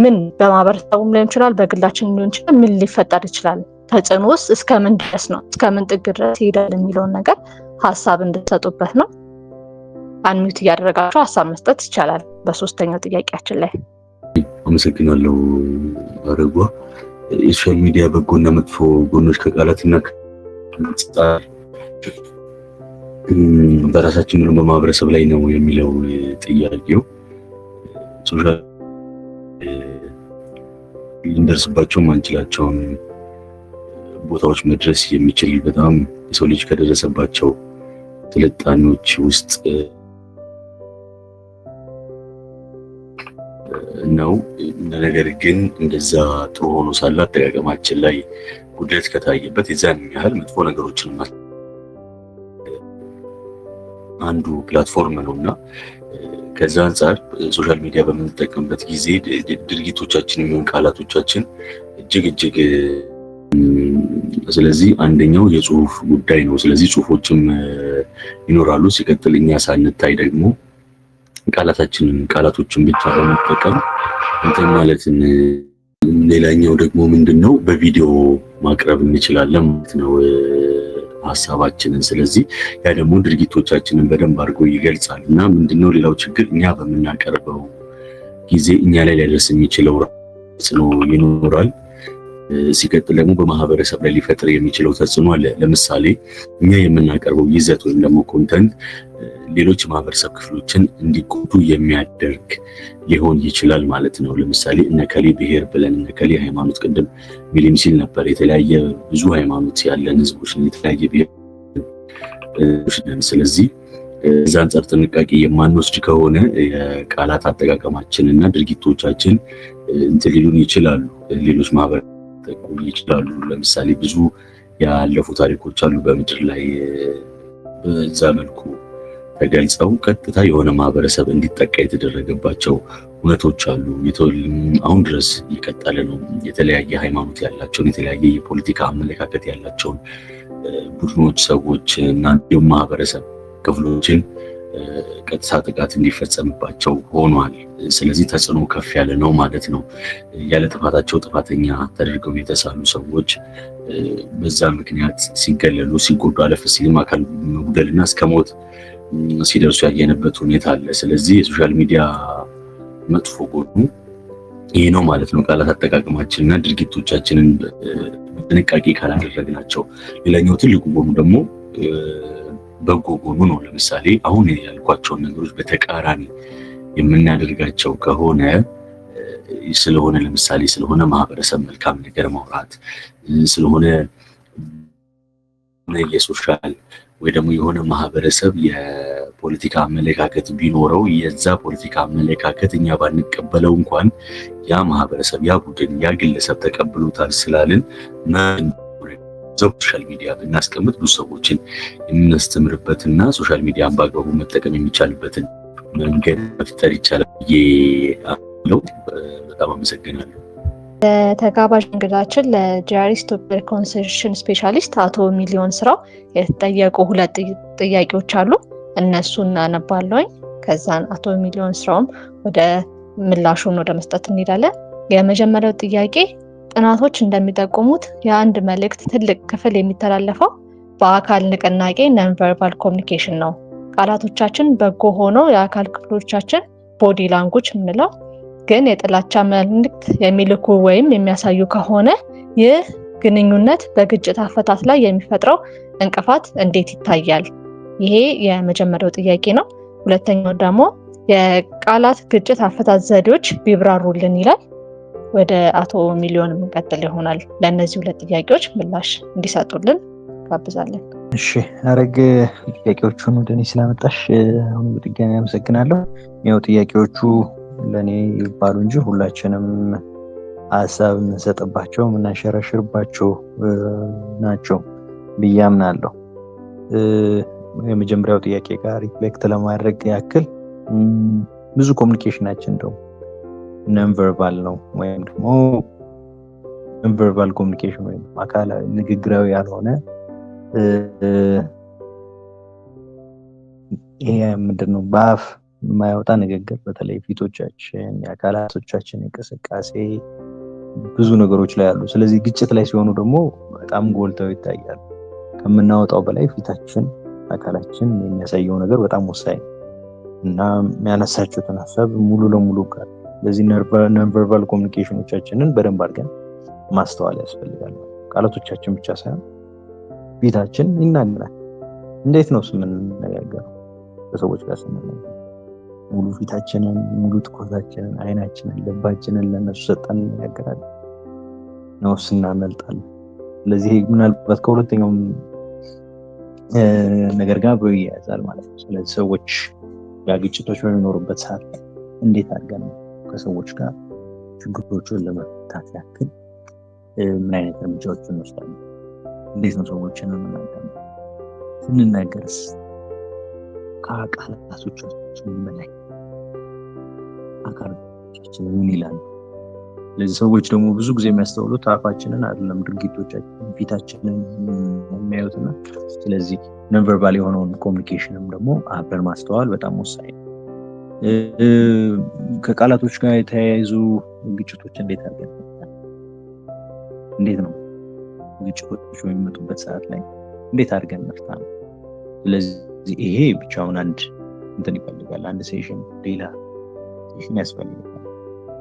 ምን በማህበረሰቡም ሊሆን ይችላል በግላችን ሊሆን ይችላል ምን ሊፈጠር ይችላል ተጽዕኖስ እስከምን ድረስ ነው እስከምን ጥግ ድረስ ይሄዳል የሚለውን ነገር ሀሳብ እንድትሰጡበት ነው። አንሚት እያደረጋችሁ ሀሳብ መስጠት ይቻላል በሶስተኛው ጥያቄያችን ላይ። አመሰግናለሁ አረጓ። የሶሻል ሚዲያ በጎና መጥፎ ጎኖች ከቃላትና ከጻፍ በራሳችን ነው በማህበረሰብ ላይ ነው የሚለው ጥያቄው። ሶሻል ልንደርስባቸው ማንችላቸውን ቦታዎች መድረስ የሚችል በጣም የሰው ልጅ ከደረሰባቸው ስልጣኔዎች ውስጥ ነው። ነገር ግን እንደዛ ጥሩ ሆኖ ሳለ አጠቃቀማችን ላይ ጉድለት ከታየበት የዛን ያህል መጥፎ ነገሮችን አንዱ ፕላትፎርም ነውና ከዛ አንፃር ሶሻል ሚዲያ በምንጠቀምበት ጊዜ ድርጊቶቻችን የሚሆን ቃላቶቻችን እጅግ ስለዚህ አንደኛው የጽሁፍ ጉዳይ ነው። ስለዚህ ጽሁፎችም ይኖራሉ። ሲቀጥል እኛ ሳንታይ ደግሞ ቃላቶችን ብቻ በመጠቀም እንትን ማለትን ሌላኛው ደግሞ ምንድነው በቪዲዮ ማቅረብ እንችላለን ማለት ነው ሐሳባችንን። ስለዚህ ያ ደግሞ ድርጊቶቻችንን በደንብ አድርጎ ይገልጻል እና ምንድነው ሌላው ችግር እኛ በመናቀርበው ጊዜ እኛ ላይ ሊደርስ የሚችለው ተጽዕኖ ይኖራል። ሲቀጥል ደግሞ በማህበረሰብ ላይ ሊፈጥር የሚችለው ተጽዕኖ አለ። ለምሳሌ እኛ የምናቀርበው ይዘት ወይም ደግሞ ኮንተንት ሌሎች ማህበረሰብ ክፍሎችን እንዲጎዱ የሚያደርግ ሊሆን ይችላል ማለት ነው። ለምሳሌ እነከሌ ብሔር ብለን እነከሌ ሃይማኖት ቅድም ሚሊም ሲል ነበር። የተለያየ ብዙ ሃይማኖት ያለን ህዝቦች የተለያየ ብሔር። ስለዚህ እዛ አንፃር ጥንቃቄ የማንወስድ ከሆነ የቃላት አጠቃቀማችን እና ድርጊቶቻችን እንትን ሊሉን ይችላሉ፣ ሌሎች ማህበረሰብ ይችላሉ። ለምሳሌ ብዙ ያለፉ ታሪኮች አሉ በምድር ላይ በዛ መልኩ ተገልጸው ቀጥታ የሆነ ማህበረሰብ እንዲጠቃ የተደረገባቸው እውነቶች አሉ። አሁን ድረስ እየቀጠለ ነው። የተለያየ ሃይማኖት ያላቸውን የተለያየ የፖለቲካ አመለካከት ያላቸውን ቡድኖች፣ ሰዎች እና እንዲሁም ማህበረሰብ ክፍሎችን ቀጥታ ጥቃት እንዲፈጸምባቸው ሆኗል። ስለዚህ ተጽዕኖ ከፍ ያለ ነው ማለት ነው። ያለ ጥፋታቸው ጥፋተኛ ተደርገው የተሳሉ ሰዎች በዛ ምክንያት ሲገለሉ፣ ሲጎዱ፣ አለፍ ሲልም አካል መጉደልና እስከ ሞት ሲደርሱ ያየንበት ሁኔታ አለ። ስለዚህ የሶሻል ሚዲያ መጥፎ ጎኑ ይሄ ነው ማለት ነው። ቃላት አጠቃቀማችንና ድርጊቶቻችንን በጥንቃቄ ካላደረግናቸው። ሌላኛው ትልቁ ጎኑ ደግሞ በጎ ጎኑ ነው። ለምሳሌ አሁን ያልኳቸውን ነገሮች በተቃራኒ የምናደርጋቸው ከሆነ ስለሆነ ለምሳሌ ስለሆነ ማህበረሰብ መልካም ነገር ማውራት ስለሆነ የሶሻል ወይ ደግሞ የሆነ ማህበረሰብ የፖለቲካ አመለካከት ቢኖረው የዛ ፖለቲካ አመለካከት እኛ ባንቀበለው እንኳን ያ ማህበረሰብ ያ ቡድን ያ ግለሰብ ተቀብሎታል ስላልን ሶሻል ሚዲያ ብናስቀምጥ ብዙ ሰዎችን የምናስተምርበትና ሶሻል ሚዲያን በአግባቡ መጠቀም የሚቻልበትን መንገድ መፍጠር ይቻላል ብዬ በጣም አመሰግናለሁ። ተጋባዥ እንግዳችን ለጂአርኤስ ኢትዮጵያ ኮንሰርሽን ስፔሻሊስት አቶ ሚሊዮን ስራው የተጠየቁ ሁለት ጥያቄዎች አሉ። እነሱን አነባለሁኝ። ከዛን አቶ ሚሊዮን ስራውም ወደ ምላሹን ወደ መስጠት እንሄዳለን። የመጀመሪያው ጥያቄ ጥናቶች እንደሚጠቁሙት የአንድ መልእክት ትልቅ ክፍል የሚተላለፈው በአካል ንቅናቄ ነን ቨርባል ኮሚኒኬሽን ነው። ቃላቶቻችን በጎ ሆነው የአካል ክፍሎቻችን ቦዲ ላንጉጅ የምንለው ግን የጥላቻ መልእክት የሚልኩ ወይም የሚያሳዩ ከሆነ ይህ ግንኙነት በግጭት አፈታት ላይ የሚፈጥረው እንቅፋት እንዴት ይታያል? ይሄ የመጀመሪያው ጥያቄ ነው። ሁለተኛው ደግሞ የቃላት ግጭት አፈታት ዘዴዎች ቢብራሩልን ይላል። ወደ አቶ ሚሊዮን የምንቀጥል ይሆናል። ለእነዚህ ሁለት ጥያቄዎች ምላሽ እንዲሰጡልን ጋብዛለን። እሺ አረግ ጥያቄዎቹን ወደ እኔ ስላመጣሽ አሁን በድጋሚ አመሰግናለሁ። ያው ጥያቄዎቹ ለኔ ይባሉ እንጂ ሁላችንም ሀሳብ የምንሰጥባቸው የምናሸረሽርባቸው ናቸው ብዬ አምናለሁ። የመጀመሪያው ጥያቄ ጋር ሪፍሌክት ለማድረግ ያክል ብዙ ኮሚኒኬሽናችን እንደው ነን ቨርባል ነው ወይም ደግሞ ነን ቨርባል ኮሚኒኬሽን ወይም አካላዊ ንግግራዊ ያልሆነ ይሄ ምንድነው በአፍ የማያወጣ ንግግር በተለይ ፊቶቻችን የአካላቶቻችን እንቅስቃሴ ብዙ ነገሮች ላይ አሉ። ስለዚህ ግጭት ላይ ሲሆኑ ደግሞ በጣም ጎልተው ይታያሉ። ከምናወጣው በላይ ፊታችን አካላችን የሚያሳየው ነገር በጣም ወሳኝ እና የሚያነሳችሁትን ሀሳብ ሙሉ ለሙሉ ጋር ስለዚህ ነን ቨርባል ኮሚኒኬሽኖቻችንን በደንብ አድርገን ማስተዋል ያስፈልጋል። ቃላቶቻችን ብቻ ሳይሆን ፊታችን ይናገራል። እንዴት ነው የምንነጋገረው? ከሰዎች ጋር ስንነጋገር ሙሉ ፊታችንን፣ ሙሉ ትኩረታችንን፣ አይናችንን፣ ልባችንን ለነሱ ሰጠን እንነጋገራለን ነው ስናመልጣለን። ስለዚህ ምናልባት ከሁለተኛው ነገር ጋር አብሮ ይያያዛል ማለት ነው። ስለዚህ ሰዎች ጋር ግጭቶች በሚኖሩበት ሰዓት ላይ እንዴት አድርገን ነው ከሰዎች ጋር ችግሮችን ለመፍታት ያክል ምን አይነት እርምጃዎችን እንወስዳለን? እንዴት ነው ሰዎችን የምናገረው? ስንናገርስ ከቃላቶቻችን በላይ አካላቶቻችን ምን ይላሉ? ስለዚህ ሰዎች ደግሞ ብዙ ጊዜ የሚያስተውሉት አፋችንን አይደለም ድርጊቶቻችንን፣ ፊታችንን የሚያዩትና ስለዚህ ነን ቨርባል የሆነውን ኮሚኒኬሽንም ደግሞ አብረን ማስተዋል በጣም ወሳኝ ነው። ከቃላቶች ጋር የተያያዙ ግጭቶች እንዴት አድርገን እንዴት ነው ግጭቶች በሚመጡበት ሰዓት ላይ እንዴት አድርገን መፍታ ነው? ስለዚህ ይሄ ብቻውን አንድ እንትን ይፈልጋል፣ አንድ ሴሽን ሌላ ሴሽን ያስፈልጋል።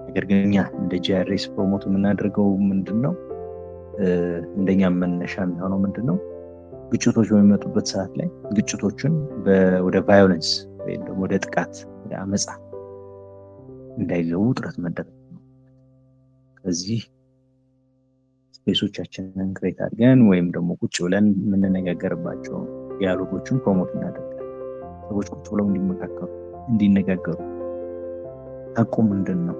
ነገር ግን እኛ እንደ ጂአርኤስ ፕሮሞት የምናደርገው ምንድነው እንደኛ መነሻ የሚሆነው ምንድነው ግጭቶች በሚመጡበት ሰዓት ላይ ግጭቶችን ወደ ቫዮለንስ ወይም ደግሞ ወደ ጥቃት ወደ አመጻ እንዳይገቡ ጥረት መደረግ ነው። ከዚህ ስፔሶቻችንን ክሬት አድርገን ወይም ደግሞ ቁጭ ብለን የምንነጋገርባቸው ዲያሎጎችን ፕሮሞት እናደርጋለን። ሰዎች ቁጭ ብለው እንዲመካከሩ፣ እንዲነጋገሩ ሀቁ ምንድን ነው፣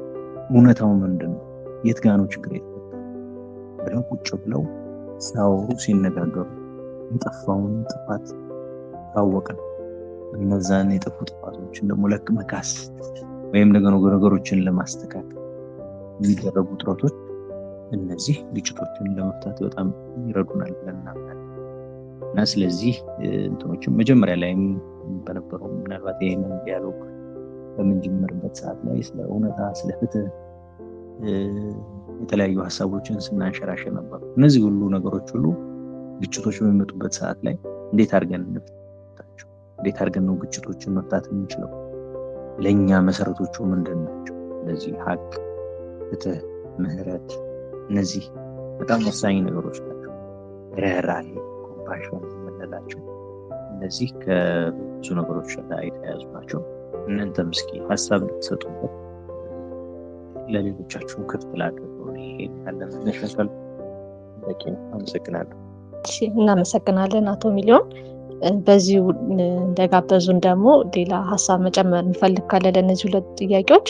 እውነታው ምንድን ነው፣ የት ጋ ነው ችግር የተፈጠረው ብለው ቁጭ ብለው ሲያወሩ ሲነጋገሩ የጠፋውን ጥፋት ታወቀን እነዛን የጠፉ ጥፋቶችን ደግሞ መካስ ወይም ደግሞ ነገሮችን ለማስተካከል የሚደረጉ ጥረቶች እነዚህ ግጭቶችን ለመፍታት በጣም ይረዱናል ብለን እናምናለን። እና ስለዚህ እንትኖችን መጀመሪያ ላይም በነበረው ምናልባት ይሄንን ዲያሎግ በምንጀምርበት ሰዓት ላይ ስለ እውነታ፣ ስለ ፍትህ የተለያዩ ሀሳቦችን ስናንሸራሸር ነበር። እነዚህ ሁሉ ነገሮች ሁሉ ግጭቶች በሚመጡበት ሰዓት ላይ እንዴት አድርገን እንፍታቸው? እንዴት አድርገን ነው ግጭቶችን መፍታት የምንችለው? ለኛ መሰረቶቹ ምንድን ናቸው? ስለዚህ ሀቅ፣ ፍትህ፣ ምህረት እነዚህ በጣም ወሳኝ ነገሮች ናቸው። ርህራሄ፣ ኮምፓሽን የምንላቸው እነዚህ ከብዙ ነገሮች ጋር የተያያዙ ናቸው። እናንተም እስኪ ሀሳብ እንድትሰጡበት ለሌሎቻችሁ ክፍት ላድርገው። ይሄ ያለ መነሻሻል በቂ ነው። አመሰግናለሁ። እሺ፣ እናመሰግናለን አቶ ሚሊዮን። በዚሁ እንደጋበዙን ደግሞ ሌላ ሀሳብ መጨመር የሚፈልግ ካለ ለእነዚህ ሁለት ጥያቄዎች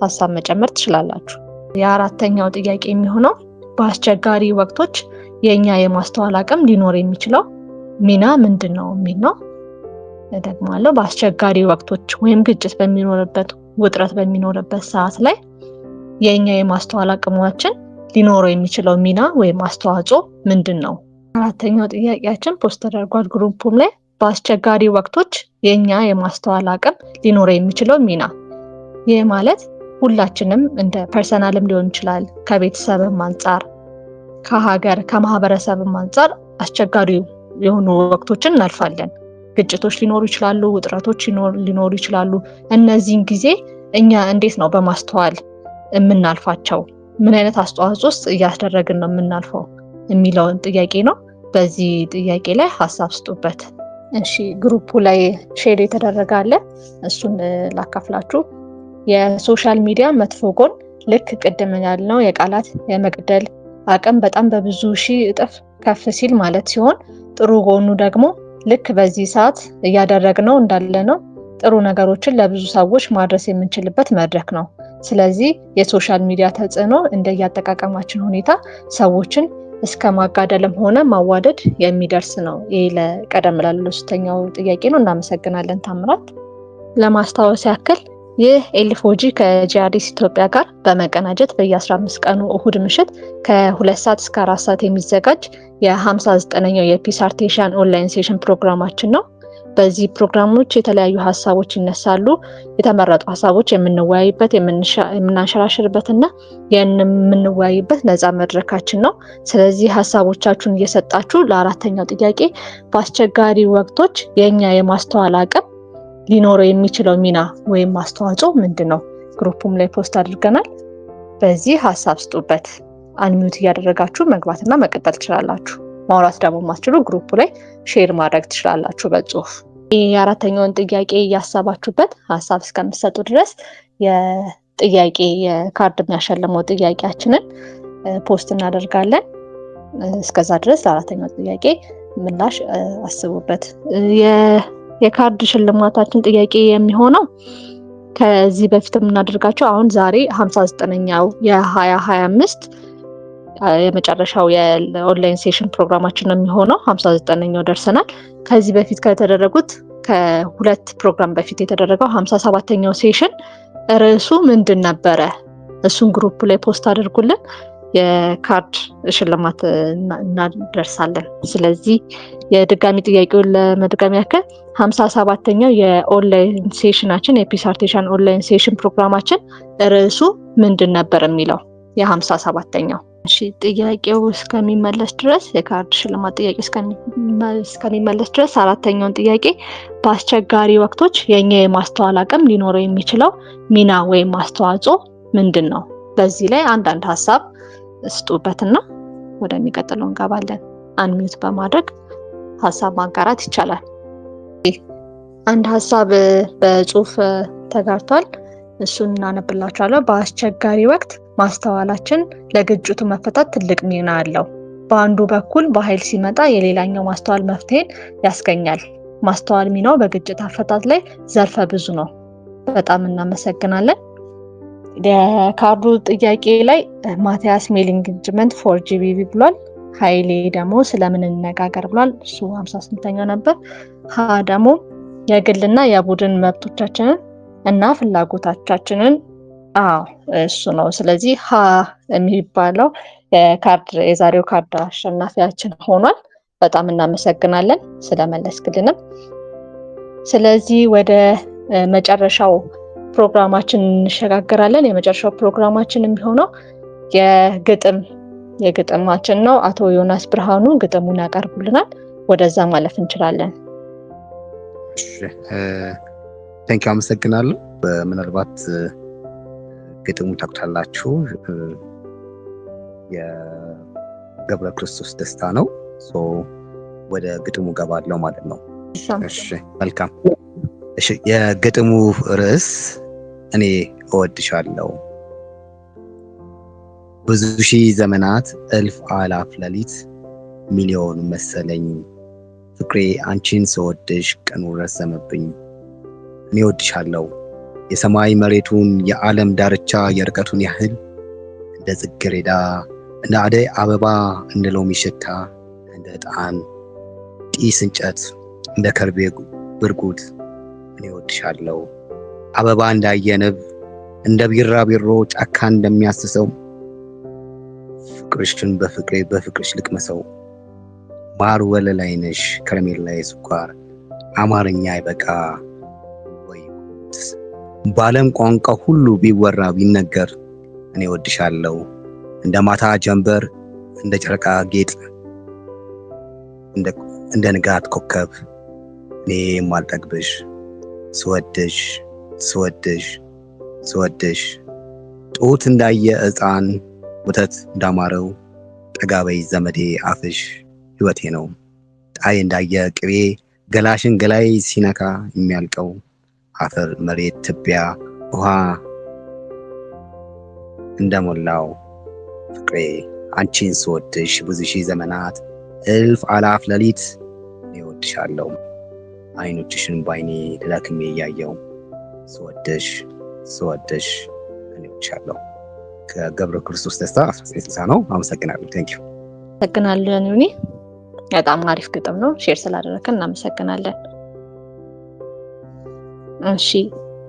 ሀሳብ መጨመር ትችላላችሁ። የአራተኛው ጥያቄ የሚሆነው በአስቸጋሪ ወቅቶች የኛ የማስተዋል አቅም ሊኖር የሚችለው ሚና ምንድን ነው የሚል ነው። ደግማለሁ። በአስቸጋሪ ወቅቶች ወይም ግጭት በሚኖርበት ውጥረት በሚኖርበት ሰዓት ላይ የኛ የማስተዋል አቅማችን ሊኖረው የሚችለው ሚና ወይም አስተዋጽኦ ምንድን ነው? አራተኛው ጥያቄያችን ፖስት ተደርጓል ግሩፑም ላይ በአስቸጋሪ ወቅቶች የኛ የማስተዋል አቅም ሊኖረው የሚችለው ሚና። ይህ ማለት ሁላችንም እንደ ፐርሰናልም ሊሆን ይችላል፣ ከቤተሰብም አንጻር፣ ከሀገር ከማህበረሰብም አንጻር አስቸጋሪ የሆኑ ወቅቶችን እናልፋለን። ግጭቶች ሊኖሩ ይችላሉ፣ ውጥረቶች ሊኖሩ ይችላሉ። እነዚህን ጊዜ እኛ እንዴት ነው በማስተዋል የምናልፋቸው? ምን አይነት አስተዋጽኦ ውስጥ እያስደረግን ነው የምናልፈው የሚለውን ጥያቄ ነው። በዚህ ጥያቄ ላይ ሀሳብ ስጡበት። እሺ፣ ግሩፑ ላይ ሼር የተደረገ አለ፣ እሱን ላካፍላችሁ። የሶሻል ሚዲያ መጥፎ ጎን ልክ ቅድም ያልነው የቃላት የመግደል አቅም በጣም በብዙ ሺህ እጥፍ ከፍ ሲል ማለት ሲሆን፣ ጥሩ ጎኑ ደግሞ ልክ በዚህ ሰዓት እያደረግነው እንዳለ ነው ጥሩ ነገሮችን ለብዙ ሰዎች ማድረስ የምንችልበት መድረክ ነው። ስለዚህ የሶሻል ሚዲያ ተጽዕኖ እንደያጠቃቀማችን ሁኔታ ሰዎችን እስከ ማጋደልም ሆነ ማዋደድ የሚደርስ ነው። ይህ ለቀደም ላለው ሶስተኛው ጥያቄ ነው። እናመሰግናለን ታምራት። ለማስታወስ ያክል ይህ ኤልፎጂ ከጂአርዲስ ኢትዮጵያ ጋር በመቀናጀት በየ15 ቀኑ እሁድ ምሽት ከ2 ሰዓት እስከ 4 ሰዓት የሚዘጋጅ የ59ኛው የፒስ አርቴሽን ኦንላይን ሴሽን ፕሮግራማችን ነው። በዚህ ፕሮግራሞች የተለያዩ ሀሳቦች ይነሳሉ። የተመረጡ ሀሳቦች የምንወያይበት የምናንሸራሽርበትና የምንወያይበት ነፃ መድረካችን ነው። ስለዚህ ሀሳቦቻችሁን እየሰጣችሁ ለአራተኛው ጥያቄ በአስቸጋሪ ወቅቶች የኛ የማስተዋል አቅም ሊኖረው የሚችለው ሚና ወይም አስተዋጽኦ ምንድነው? ግሩፑም ላይ ፖስት አድርገናል። በዚህ ሀሳብ ስጡበት። አንሚዩት እያደረጋችሁ መግባትና መቀጠል ትችላላችሁ። ማውራት ደግሞ ማስችሉ ግሩፑ ላይ ሼር ማድረግ ትችላላችሁ በጽሁፍ። የአራተኛውን ጥያቄ እያሰባችሁበት ሀሳብ እስከምትሰጡ ድረስ የጥያቄ የካርድ የሚያሸልመው ጥያቄያችንን ፖስት እናደርጋለን። እስከዛ ድረስ ለአራተኛው ጥያቄ ምላሽ አስቡበት። የካርድ ሽልማታችን ጥያቄ የሚሆነው ከዚህ በፊት የምናደርጋቸው አሁን ዛሬ 59ኛው የ2025 የመጨረሻው የኦንላይን ሴሽን ፕሮግራማችን ነው የሚሆነው። 59ኛው ደርሰናል። ከዚህ በፊት ከተደረጉት ከሁለት ፕሮግራም በፊት የተደረገው 57ኛው ሴሽን ርዕሱ ምንድን ነበረ? እሱን ግሩፕ ላይ ፖስት አድርጉልን። የካርድ ሽልማት እናደርሳለን። ስለዚህ የድጋሚ ጥያቄውን ለመድገም ያክል 57ኛው የኦንላይን ሴሽናችን የፒስ አርቴሽን ኦንላይን ሴሽን ፕሮግራማችን ርዕሱ ምንድን ነበር የሚለው የ57ኛው። እሺ ጥያቄው እስከሚመለስ ድረስ የካርድ ሽልማት ጥያቄ እስከሚመለስ ድረስ አራተኛውን ጥያቄ በአስቸጋሪ ወቅቶች የኛ የማስተዋል አቅም ሊኖረው የሚችለው ሚና ወይም አስተዋጽኦ ምንድን ነው? በዚህ ላይ አንዳንድ ሀሳብ ስጡበትና ወደሚቀጥለው እንገባለን። አንሚዩት በማድረግ ሀሳብ ማጋራት ይቻላል። አንድ ሀሳብ በጽሁፍ ተጋርቷል። እሱን እናነብላችኋለሁ። በአስቸጋሪ ወቅት ማስተዋላችን ለግጭቱ መፈታት ትልቅ ሚና አለው። በአንዱ በኩል በኃይል ሲመጣ የሌላኛው ማስተዋል መፍትሄን ያስገኛል። ማስተዋል ሚናው በግጭት አፈታት ላይ ዘርፈ ብዙ ነው። በጣም እናመሰግናለን። የካርዱ ጥያቄ ላይ ማቲያስ ሜል ኢንጌጅመንት 4GBV ብሏል። ኃይሌ ደግሞ ስለምን እንነጋገር ብሏል። እሱ 58ኛው ነበር። ሀ ደግሞ የግልና የቡድን መብቶቻችንን እና ፍላጎታችንን እሱ ነው። ስለዚህ ሀ የሚባለው የዛሬው ካርድ አሸናፊያችን ሆኗል። በጣም እናመሰግናለን ስለመለስክልንም። ስለዚህ ወደ መጨረሻው ፕሮግራማችን እንሸጋግራለን። የመጨረሻው ፕሮግራማችን የሚሆነው የግጥማችን ነው። አቶ ዮናስ ብርሃኑ ግጥሙን ያቀርቡልናል። ወደዛ ማለፍ እንችላለን። ቴንክ ዩ አመሰግናለሁ። ምናልባት ግጥሙ ታውቁታላችሁ። የገብረ ክርስቶስ ደስታ ነው። ወደ ግጥሙ ገባለው ማለት ነው። እሺ መልካም። እሺ የግጥሙ ርዕስ እኔ እወድሻለሁ። ብዙ ሺህ ዘመናት እልፍ አላፍ ሌሊት ሚሊዮን መሰለኝ ፍቅሬ አንቺን ስወድሽ ቀኑ ረዘመብኝ። እኔ እወድሻለሁ የሰማይ መሬቱን የዓለም ዳርቻ የርቀቱን ያህል እንደ ጽጌረዳ እንደ አደይ አበባ እንደ ሎሚ ሽታ እንደ ዕጣን ጢስ እንጨት እንደ ከርቤ ብርጉድ እኔ እወድሻለሁ። አበባ እንዳየንብ እንደ ቢራቢሮ ጫካ እንደሚያስሰው ፍቅርሽን በፍቅርሽ ልቅመሰው። ማር ወለላይ ነሽ ከረሜላዬ ስኳር አማርኛ አይበቃ ወይ ባለም ቋንቋ ሁሉ ቢወራ ቢነገር እኔ እወድሻለሁ። እንደ ማታ ጀንበር እንደ ጨረቃ ጌጥ እንደ ንጋት ኮከብ እኔ የማልጠግብሽ ስወድሽ ስወድሽ ስወድሽ ጡት እንዳየ ሕፃን ወተት እንዳማረው ጠጋበይ ዘመዴ አፍሽ ሕይወቴ ነው። ጣይ እንዳየ ቅቤ ገላሽን ገላይ ሲነካ የሚያልቀው አፈር መሬት ትቢያ ውሃ እንደሞላው ፍቅሬ አንቺን ስወድሽ ብዙ ሺህ ዘመናት እልፍ አላፍ ሌሊት እኔ እወድሻለሁ። አይኖችሽን ባይኔ ተዳክሜ እያየው ስወድሽ ስወድሽ እኔ ይቻላል። ከገብረ ክርስቶስ ደስታ 1960 ነው። አመሰግናለሁ። ቴንክ ዩ። አመሰግናለን ዩኒ። በጣም አሪፍ ግጥም ነው። ሼር ስላደረከን እናመሰግናለን። እሺ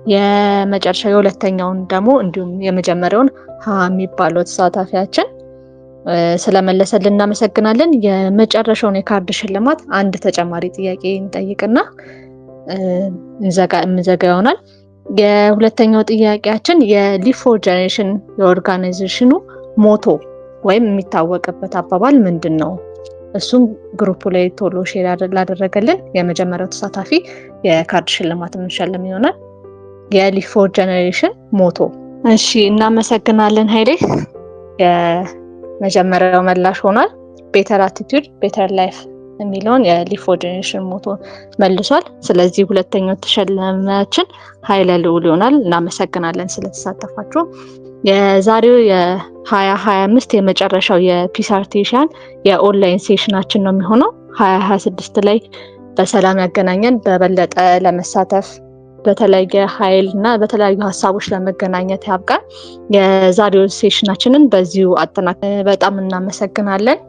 የመጨረሻ የሁለተኛውን ደግሞ እንዲሁም የመጀመሪያውን የሚባለው ተሳታፊያችን ስለመለሰልን እናመሰግናለን። የመጨረሻውን የካርድ ሽልማት አንድ ተጨማሪ ጥያቄ እንጠይቅና እንዘጋ ይሆናል። የሁለተኛው ጥያቄያችን የሊቭ ፎር ጀነሬሽን የኦርጋናይዜሽኑ ሞቶ ወይም የሚታወቅበት አባባል ምንድን ነው? እሱም ግሩፑ ላይ ቶሎ ሼር ላደረገልን የመጀመሪያው ተሳታፊ የካርድ ሽልማት የምንሸልም ይሆናል። የሊቭ ፎር ጀነሬሽን ሞቶ። እሺ እናመሰግናለን ኃይሌ። የመጀመሪያው መላሽ ሆኗል። ቤተር አቲቲዩድ ቤተር ላይፍ የሚለውን የሊቭ ፎር ጀነሬሽን ሞቶ መልሷል። ስለዚህ ሁለተኛው ተሸላሚያችን ኃይለ ልዑል ይሆናል። እናመሰግናለን ስለተሳተፋችሁ። የዛሬው የ2025 የመጨረሻው የፒስ አርቲፊሻል የኦንላይን ሴሽናችን ነው የሚሆነው። 2026 ላይ በሰላም ያገናኘን። በበለጠ ለመሳተፍ በተለያየ ኃይል እና በተለያዩ ሀሳቦች ለመገናኘት ያብቃን። የዛሬው ሴሽናችንን በዚሁ በጣም እናመሰግናለን።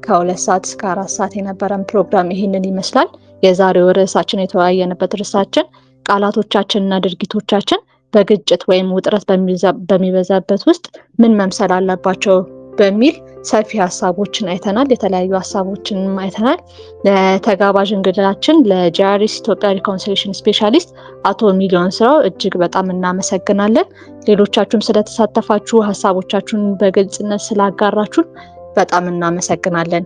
ከ2 ሰዓት እስከ 4 ሰዓት የነበረን ፕሮግራም ይህንን ይመስላል። የዛሬው ርዕሳችን የተወያየንበት ርዕሳችን ቃላቶቻችንና ድርጊቶቻችን በግጭት ወይም ውጥረት በሚበዛበት ውስጥ ምን መምሰል አለባቸው በሚል ሰፊ ሀሳቦችን አይተናል። የተለያዩ ሀሳቦችንም አይተናል። ለተጋባዥ እንግዳችን ለጂአርኤስ ኢትዮጵያ ሪኮንሲሊዬሽን ስፔሻሊስት አቶ ሚሊዮን ስራው እጅግ በጣም እናመሰግናለን። ሌሎቻችሁም ስለተሳተፋችሁ ሀሳቦቻችሁን በግልጽነት ስላጋራችሁን በጣም እናመሰግናለን።